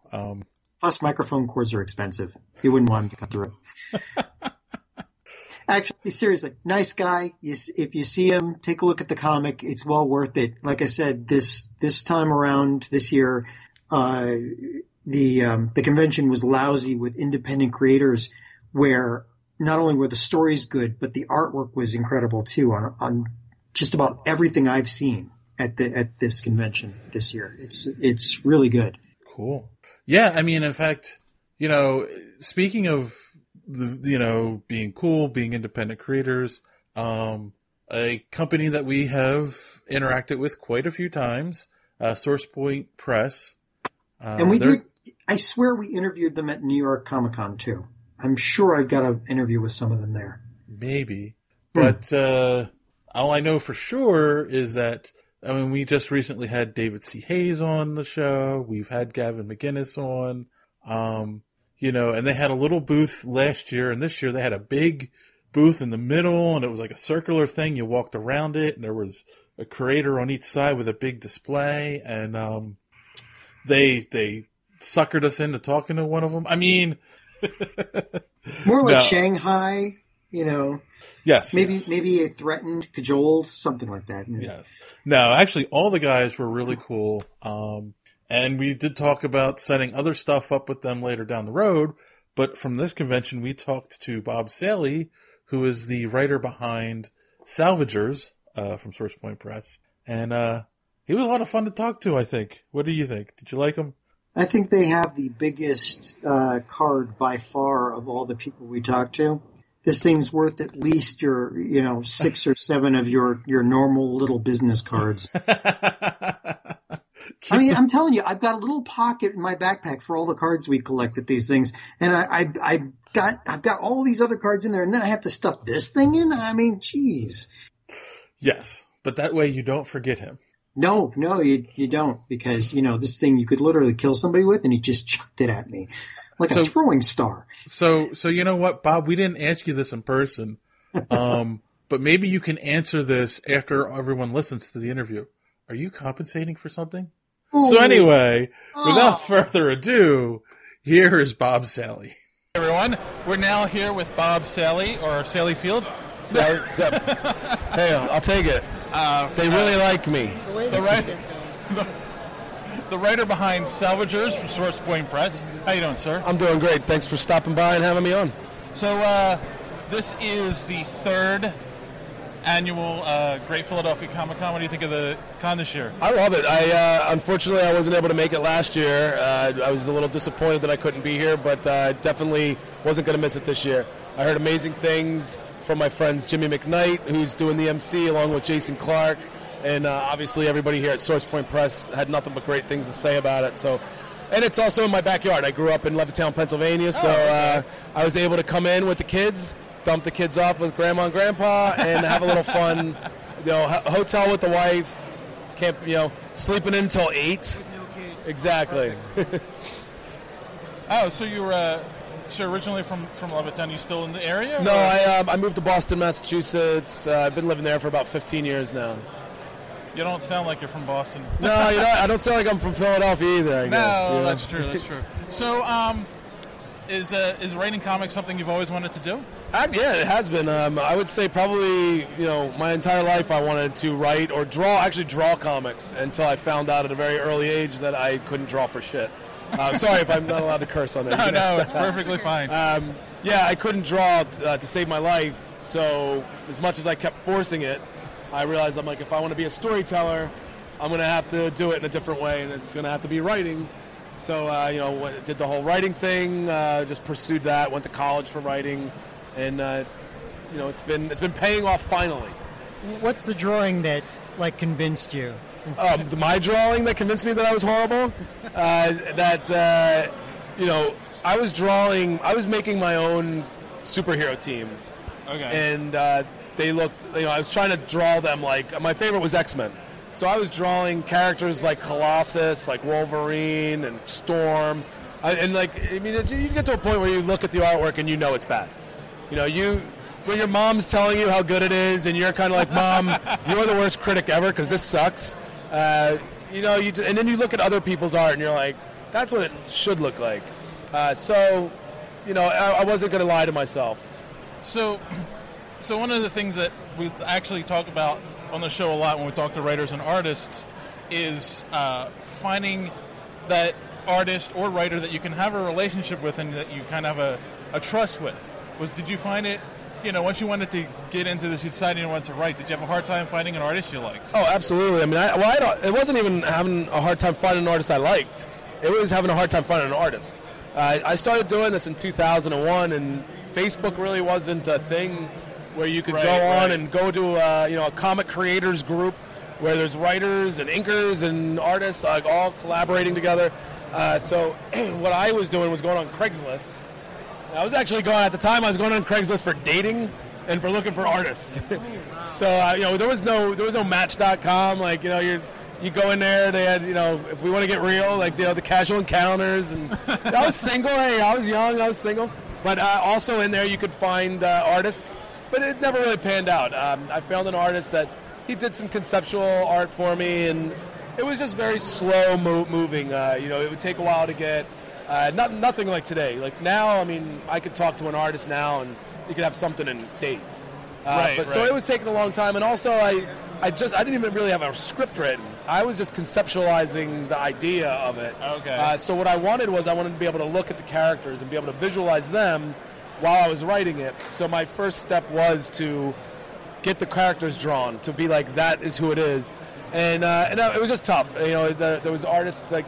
Plus, microphone cords are expensive. You wouldn't want them to cut through. Actually, seriously, nice guy. If you see him, take a look at the comic. It's well worth it. Like I said, this time around this year, the convention was lousy with independent creators, where not only were the stories good, but the artwork was incredible too on just about everything I've seen at this convention this year. It's really good. Cool. Yeah, I mean, in fact, speaking of being cool, being independent creators, a company that we have interacted with quite a few times, Source Point Press. And we did, I swear we interviewed them at New York Comic Con too. I'm sure I've got an interview with some of them there. Maybe. But all I know for sure is that, we just recently had David C. Hayes on the show. We've had Gavin McInnes on. And they had a little booth last year, and this year they had a big booth in the middle, and it was like a circular thing. You walked around it, and there was a creator on each side with a big display, and they suckered us into talking to one of them. I mean, more like Shanghai, Yes. Maybe a threatened, cajoled, something like that. Yes. No, actually, all the guys were really cool. And we did talk about setting other stuff up with them later down the road. But from this convention, we talked to Bob Salley, who is the writer behind Salvagers from Source Point Press. And he was a lot of fun to talk to, I think. What do you think? Did you like him? I think they have the biggest card by far of all the people we talked to. This thing's worth at least your, 6 or 7 of your normal little business cards. I'm telling you, I've got a little pocket in my backpack for all the cards we collect at these things, and I've got all these other cards in there, and then I have to stuff this thing in. I mean, geez. Yes, but that way you don't forget him. No, you don't, because this thing you could literally kill somebody with, and he just chucked it at me like a throwing star. So you know what, Bob? We didn't ask you this in person, but maybe you can answer this after everyone listens to the interview. Are you compensating for something? Ooh. So anyway, without further ado, here is Bob Salley. Hey everyone, we're now here with Bob Salley, or Salley Field. Hey, I'll take it. They really like me. The writer behind Salvagers from Source Point Press. How you doing, sir? I'm doing great. Thanks for stopping by and having me on. So this is the 3rd annual Great Philadelphia Comic Con. What do you think of the con this year? I love it. Unfortunately, I wasn't able to make it last year. I was a little disappointed that I couldn't be here, but definitely wasn't going to miss it this year. I heard amazing things from my friends Jimmy McKnight, who's doing the MC, along with Jason Clark, and obviously everybody here at Source Point Press had nothing but great things to say about it. So, and it's also in my backyard. I grew up in Levittown, Pennsylvania, so I was able to come in with the kids, dump the kids off with Grandma and Grandpa, and have a little fun. Hotel with the wife, camp, sleeping in until 8. Exactly. So you were So originally from Levittown, you still in the area? No, I moved to Boston, Massachusetts. I've been living there for about 15 years now. You don't sound like you're from Boston. No, I don't sound like I'm from Philadelphia either, I guess. No, that's true. That's true. So, is writing comics something you've always wanted to do? Yeah, it has been. I would say probably, my entire life I wanted to write or draw comics until I found out at a very early age that I couldn't draw for shit. Sorry if I'm not allowed to curse on that. No, it's perfectly fine. I couldn't draw to save my life, so as much as I kept forcing it, I realized I'm like, if I want to be a storyteller, I'm going to have to do it in a different way, and it's going to have to be writing. So, did the whole writing thing, just pursued that, went to college for writing, and, it's been paying off finally. What's the drawing that, convinced you? My drawing that convinced me that I was horrible? I was making my own superhero teams. Okay. And they looked, I was trying to draw them my favorite was X-Men. So I was drawing characters like Colossus, like Wolverine and Storm. You get to a point where you look at the artwork and you know it's bad. When your mom's telling you how good it is and you're kind of like, Mom, you're the worst critic ever because this sucks. And then you look at other people's art and you're like, that's what it should look like. I wasn't going to lie to myself. So one of the things that we actually talk about on the show a lot when we talk to writers and artists is finding that artist or writer that you can have a relationship with and that you kind of have a trust with. Did you find it, once you wanted to get into this, you decided you wanted to write, did you have a hard time finding an artist you liked? Oh, absolutely. I mean, it wasn't even having a hard time finding an artist I liked. It was having a hard time finding an artist. I started doing this in 2001, and Facebook really wasn't a thing where you could go on and go to a comic creators group where there's writers and inkers and artists all collaborating together. So what I was doing was going on Craigslist. I was actually I was going on Craigslist for dating and for looking for artists. So there was no Match.com. You go in there, they had, if we want to get real, the casual encounters. And I was single. Hey, I was young. I was single. But also in there you could find artists. But it never really panned out. I found an artist that he did some conceptual art for me, and it was just very slow moving. It would take a while to get. Nothing like today. Now, I could talk to an artist now, and you could have something in days. So it was taking a long time, and also I didn't even really have a script written. I was just conceptualizing the idea of it. Okay. So what I wanted to be able to look at the characters and be able to visualize them while I was writing it. So my first step was to get the characters drawn, to be like, that is who it is. And it was just tough. There was artists I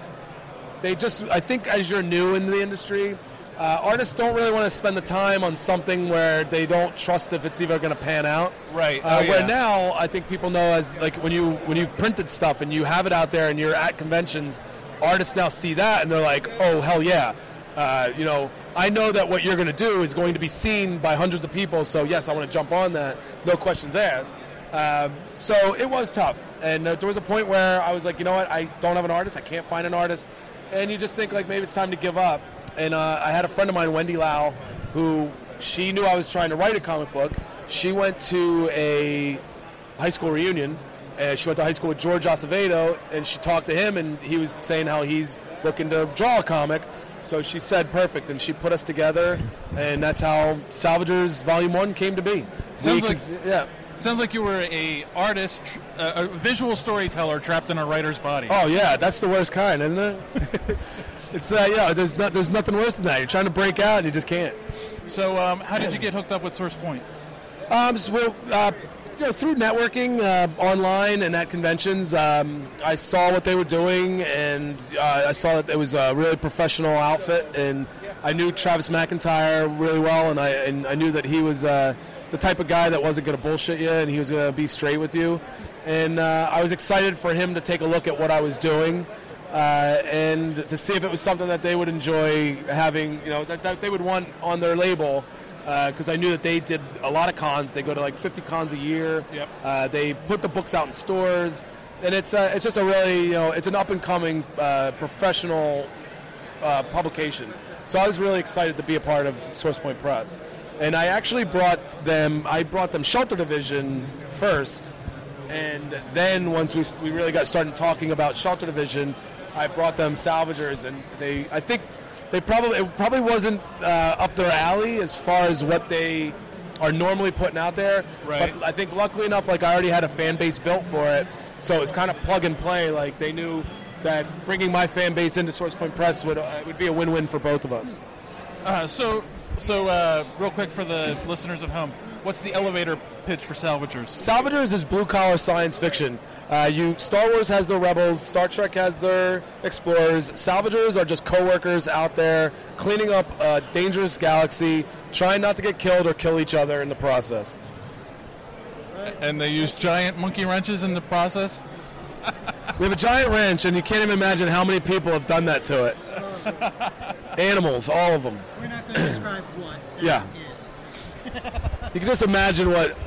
think as you're new in the industry, artists don't really want to spend the time on something where they don't trust if it's even going to pan out. Right. Where now, I think people know as when you've printed stuff and you have it out there and you're at conventions, artists now see that and they're like, oh, hell yeah. I know that what you're going to do is going to be seen by hundreds of people, so yes, I want to jump on that. No questions asked. So it was tough. And there was a point where I was like, you know what, I don't have an artist, I can't find an artist. And you just think maybe it's time to give up. And I had a friend of mine, Wendy Lau, who she knew I was trying to write a comic book. She went to a high school reunion. She went to high school with George Acevedo, and she talked to him, and he was saying how he's looking to draw a comic. So she said, perfect, and she put us together, and that's how Salvagers Volume 1 came to be. Sounds like you were a artist, a visual storyteller trapped in a writer's body. Oh, yeah, that's the worst kind, isn't it? It's there's nothing worse than that. You're trying to break out, and you just can't. So how did you get hooked up with Source Point? Through networking online and at conventions, I saw what they were doing, and I saw that it was a really professional outfit, and I knew Travis McIntyre really well, and I knew that he was the type of guy that wasn't going to bullshit you, and he was going to be straight with you, and I was excited for him to take a look at what I was doing, and to see if it was something that they would enjoy having, that they would want on their label. Because I knew that they did a lot of cons. They go to 50 cons a year. Yep. They put the books out in stores, and it's just a really it's an up and coming professional publication. So I was really excited to be a part of Source Point Press. And I actually brought them Shelter Division first. And then once we really got started talking about Shelter Division, I brought them Salvagers. And I think it probably wasn't up their alley as far as what they are normally putting out there. Right. But I think luckily enough, like, I already had a fan base built for it. So it's kind of plug and play. Like, they knew that bringing my fan base into Source Point Press would be a win-win for both of us. So real quick for the listeners at home, what's the elevator pitch for Salvagers? Salvagers is blue-collar science fiction. Star Wars has their rebels, Star Trek has their explorers. Salvagers are just co-workers out there cleaning up a dangerous galaxy, trying not to get killed or kill each other in the process. And they use giant monkey wrenches in the process? We have a giant wrench, and you can't even imagine how many people have done that to it. Animals, all of them. We're not going to describe what Yeah. is. You can just imagine what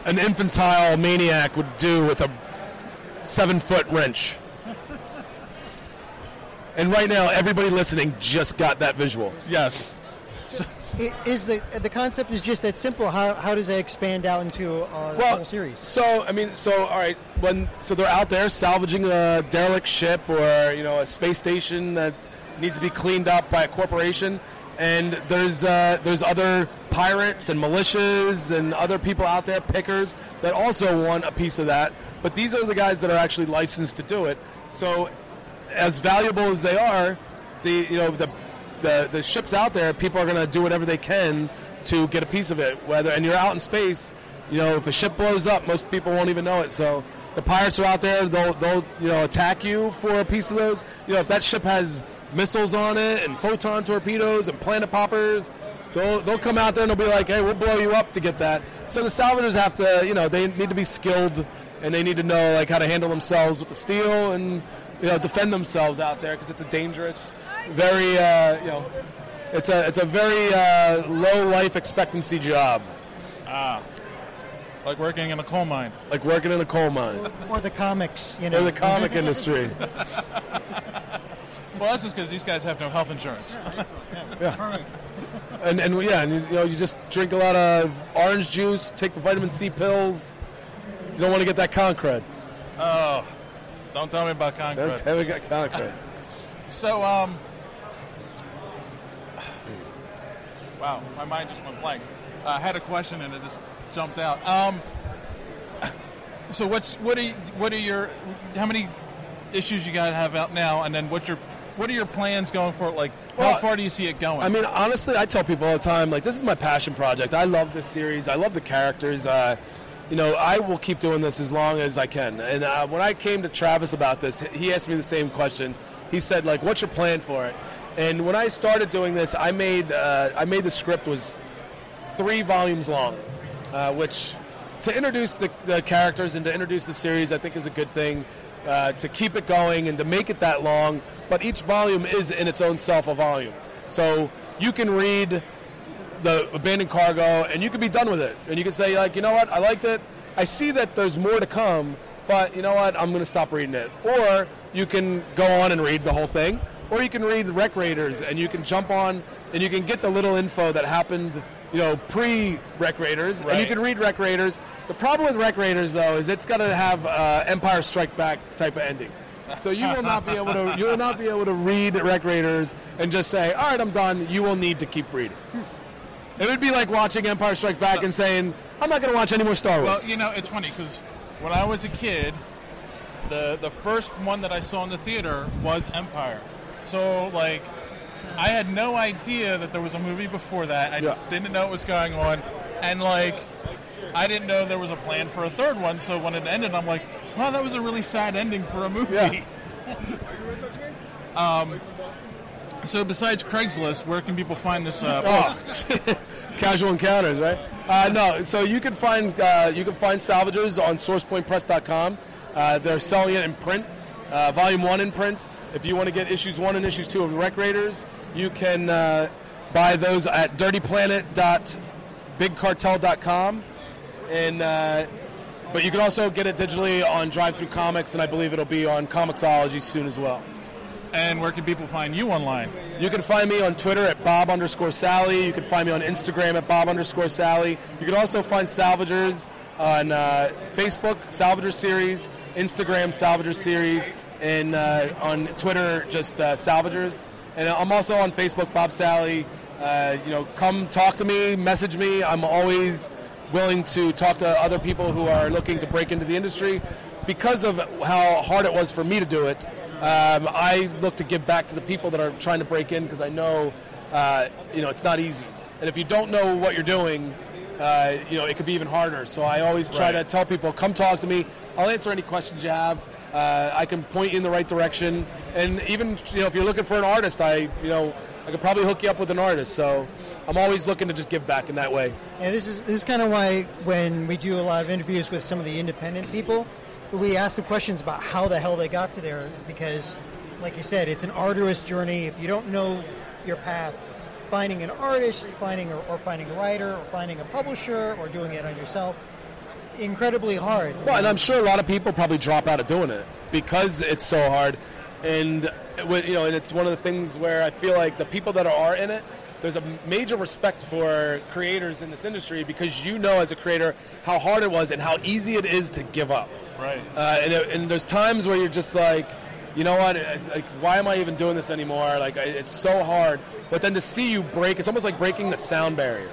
an infantile maniac would do with a 7-foot wrench. And right now, everybody listening just got that visual. Yes. Is the concept is just that simple? How does it expand out into a whole series? So all right, so they're out there salvaging a derelict ship or a space station that needs to be cleaned up by a corporation, and there's other pirates and militias and other people out there, pickers, that also want a piece of that. But these are the guys that are actually licensed to do it. So, as valuable as they are, the ships out there, people are going to do whatever they can to get a piece of it. And you're out in space, if a ship blows up, most people won't even know it. So the pirates are out there; they'll attack you for a piece of those. If that ship has missiles on it and photon torpedoes and planet poppers, they'll come out there and they'll be like, "Hey, we'll blow you up to get that." So the Salvagers have to, they need to be skilled and they need to know like how to handle themselves with the steel and defend themselves out there because it's a dangerous. Very, it's a very low life expectancy job. Like working in a coal mine. Like working in a coal mine. Or the comics, Or the comic industry. Well, that's just because these guys have no health insurance. Yeah. And you just drink a lot of orange juice, take the vitamin C pills. You don't want to get that concrete. Oh, don't tell me about concrete. Don't tell me about concrete. So, wow, my mind just went blank. I had a question and it just jumped out. So how many issues you guys have out now, and then what are your plans going for? Like, how far do you see it going? I mean, honestly, I tell people all the time, like, this is my passion project. I love this series. I love the characters. I will keep doing this as long as I can. And when I came to Travis about this, he asked me the same question. He said, like, what's your plan for it? And when I started doing this, I made the script was 3 volumes long, which to introduce the characters and to introduce the series, I think is a good thing. To keep it going and to make it that long, but each volume is in its own self a volume. So you can read the Abandoned Cargo and you can be done with it. And you can say, like, you know what, I liked it. I see that there's more to come, but you know what, I'm going to stop reading it. Or you can go on and read the whole thing. Or you can read Wreck Raiders and you can jump on and you can get the little info that happened, pre-Wreck Raiders. Right. And you can read Wreck Raiders. The problem with Wreck Raiders, though, is it's going to have Empire Strike Back type of ending. So you will not be able to read Wreck Raiders and just say, all right, I'm done. You will need to keep reading. It would be like watching Empire Strike Back and saying, I'm not going to watch any more Star Wars. Well, it's funny because when I was a kid, the first one that I saw in the theater was Empire. So, like, I had no idea that there was a movie before that. I didn't know what was going on. And, like, I didn't know there was a plan for a third one. So when it ended, I'm like, wow, that was a really sad ending for a movie. Yeah. So besides Craigslist, where can people find this book? Casual Encounters, right? No, so you can find Salvagers on SourcePointPress.com. They're selling it in print, Volume 1 in print. If you want to get Issues 1 and Issues 2 of Wreck Raiders, you can buy those at dirtyplanet.bigcartel.com. But you can also get it digitally on Drive-Thru Comics, and I believe it'll be on Comixology soon as well. And where can people find you online? You can find me on Twitter at Bob_Salley. You can find me on Instagram at Bob_Salley. You can also find Salvagers on Facebook, Salvagers Series, Instagram, Salvagers Series, and on Twitter, just Salvagers. And I'm also on Facebook, Bob Salley. Come talk to me, message me. I'm always willing to talk to other people who are looking to break into the industry. Because of how hard it was for me to do it, I look to give back to the people that are trying to break in, because I know, it's not easy. And if you don't know what you're doing, it could be even harder. So I always try to tell people, come talk to me. I'll answer any questions you have. I can point you in the right direction. And even, if you're looking for an artist, I could probably hook you up with an artist. So I'm always looking to just give back in that way. Yeah, this is kind of why when we do a lot of interviews with some of the independent people, we ask them questions about how the hell they got to there, because, like you said, it's an arduous journey. If you don't know your path, finding an artist, finding a writer, or finding a publisher, or doing it on yourself, incredibly hard. Well, and I'm sure a lot of people probably drop out of doing it because it's so hard. And and it's one of the things where I feel like the people that are in it, there's a major respect for creators in this industry, because as a creator how hard it was and how easy it is to give up. Right. And there's times where you're just like, you know what, like, why am I even doing this anymore? Like, it's so hard. But then to see you break, it's almost like breaking the sound barrier.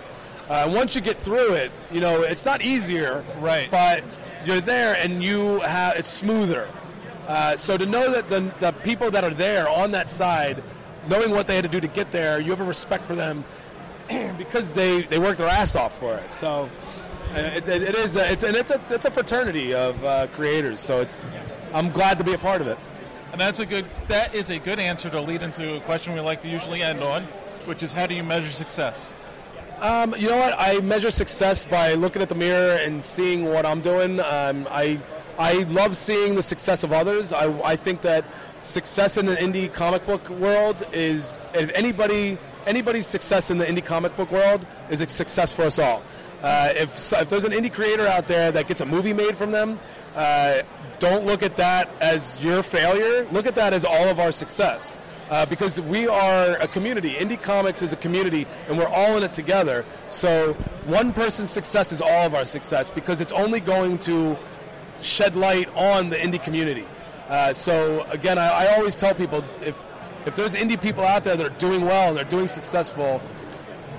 Once you get through it, it's not easier, right? But you're there, and it's smoother. So to know that the people that are there on that side, knowing what they had to do to get there, you have a respect for them because they worked their ass off for it. So it's a fraternity of creators. So I'm glad to be a part of it. And that is a good answer to lead into a question we like to usually end on, which is, how do you measure success? You know what? I measure success by looking at the mirror and seeing what I'm doing. I love seeing the success of others. I think that success in the indie comic book world is, if anybody's success in the indie comic book world is a success for us all. If there's an indie creator out there that gets a movie made from them, don't look at that as your failure. Look at that as all of our success. Because we are a community. Indie comics is a community, and we're all in it together. So one person's success is all of our success, because it's only going to shed light on the indie community. So again, I always tell people, if there's indie people out there that are doing well and they're doing successful,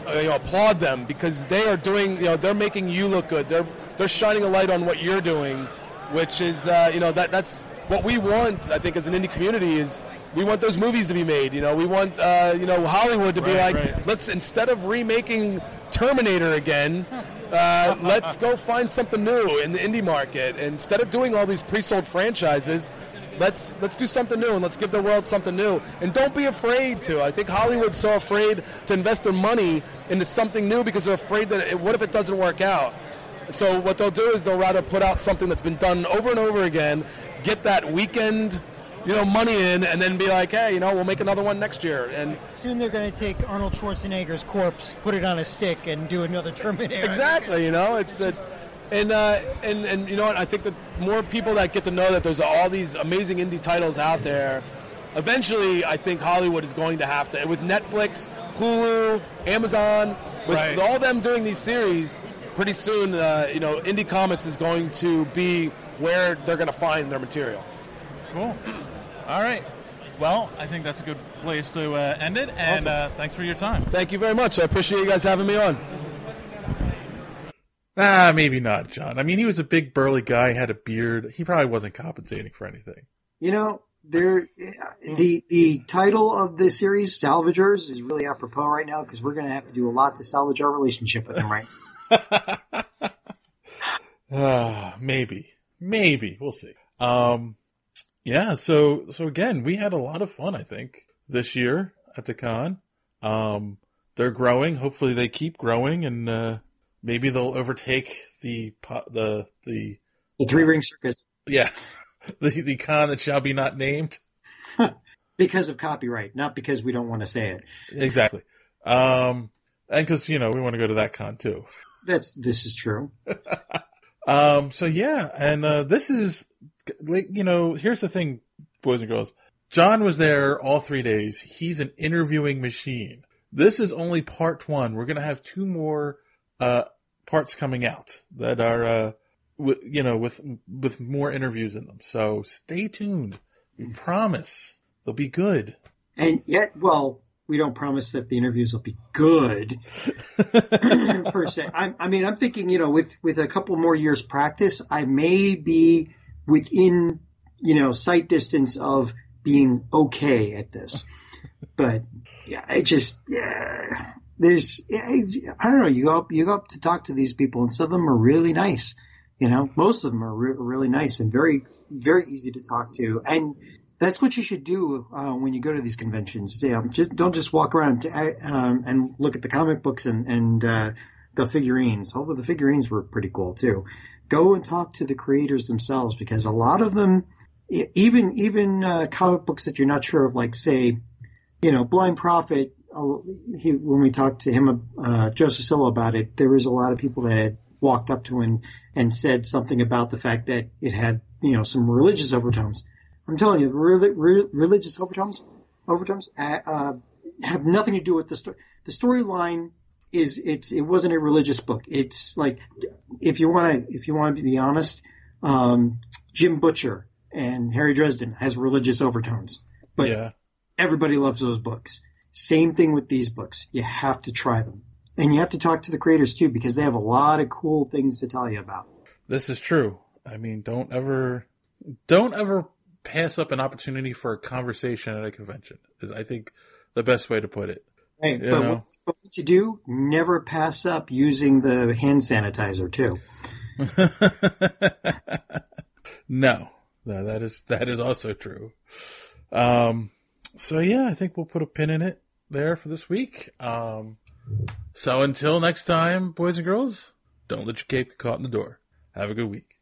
applaud them, because they are doing, they're making you look good. They're shining a light on what you're doing, which is, that's what we want. I think as an indie community is, we want those movies to be made. We want Hollywood to be let's, instead of remaking Terminator again, let's go find something new in the indie market. Instead of doing all these pre-sold franchises, let's do something new, and let's give the world something new. And don't be afraid to. I think Hollywood's so afraid to invest their money into something new because they're afraid that what if it doesn't work out? So what they'll do is they'll rather put out something that's been done over and over again, get that weekend money in, and then be like, hey, we'll make another one next year. And soon they're going to take Arnold Schwarzenegger's corpse, put it on a stick, and do another Terminator. Exactly. It's and you know what? I think that more people that get to know that there's all these amazing indie titles out there. Eventually, I think Hollywood is going to have to, with Netflix, Hulu, Amazon, with all them doing these series. Pretty soon, indie comics is going to be where they're going to find their material. Cool. All right. Well, I think that's a good place to end it, and awesome. Thanks for your time. Thank you very much. I appreciate you guys having me on. Maybe not, John. I mean, he was a big, burly guy, had a beard. He probably wasn't compensating for anything. The title of the series, Salvagers, is really apropos right now, because we're going to have to do a lot to salvage our relationship with him, right? Maybe. We'll see. Yeah, so again, we had a lot of fun, I think, this year at the con. They're growing. Hopefully they keep growing, and maybe they'll overtake the Three-Ring Circus. Yeah, the con that shall be not named. Because of copyright, not because we don't want to say it. Exactly. And because, we want to go to that con too. This is true. So yeah, and this is, here's the thing, boys and girls. John was there all 3 days. He's an interviewing machine. This is only part 1. We're going to have 2 more parts coming out that are, with more interviews in them. So stay tuned. We promise they'll be good. And yet, well, we don't promise that the interviews will be good per se. I'm thinking, with a couple more years practice, I may be within, sight distance of being okay at this. But yeah, I don't know. You go up to talk to these people, and some of them are really nice. Most of them are really nice and very, very easy to talk to. And that's what you should do when you go to these conventions. Don't just walk around and look at the comic books and the figurines. Although the figurines were pretty cool too. Go and talk to the creators themselves, because a lot of them, even comic books that you're not sure of, like say, Blind Prophet. When we talked to him, Joseph Cillo, about it, there was a lot of people that had walked up to him and said something about the fact that it had, some religious overtones. I'm telling you, religious overtones have nothing to do with the story. The storyline it wasn't a religious book. It's like, if you want to be honest, Jim Butcher and Harry Dresden has religious overtones, but everybody loves those books. Same thing with these books. You have to try them. And you have to talk to the creators too, because they have a lot of cool things to tell you about. This is true. I mean, don't ever pass up an opportunity for a conversation at a convention, is I think the best way to put it. Hey, but what you do, never pass up using the hand sanitizer too. No, that is also true. So yeah, I think we'll put a pin in it there for this week. So until next time, boys and girls, don't let your cape get caught in the door. Have a good week.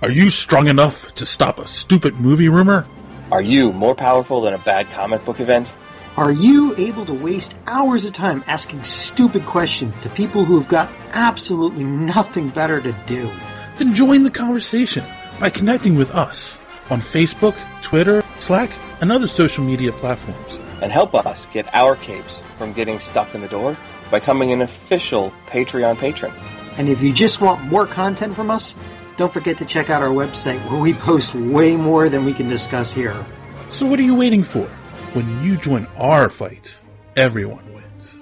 Are you strong enough to stop a stupid movie rumor? Are you more powerful than a bad comic book event? Are you able to waste hours of time asking stupid questions to people who have got absolutely nothing better to do? Then join the conversation by connecting with us on Facebook, Twitter, Slack, and other social media platforms. And help us get our capes from getting stuck in the door by becoming an official Patreon patron. And if you just want more content from us, don't forget to check out our website, where we post way more than we can discuss here. So what are you waiting for? When you join our fight, everyone wins.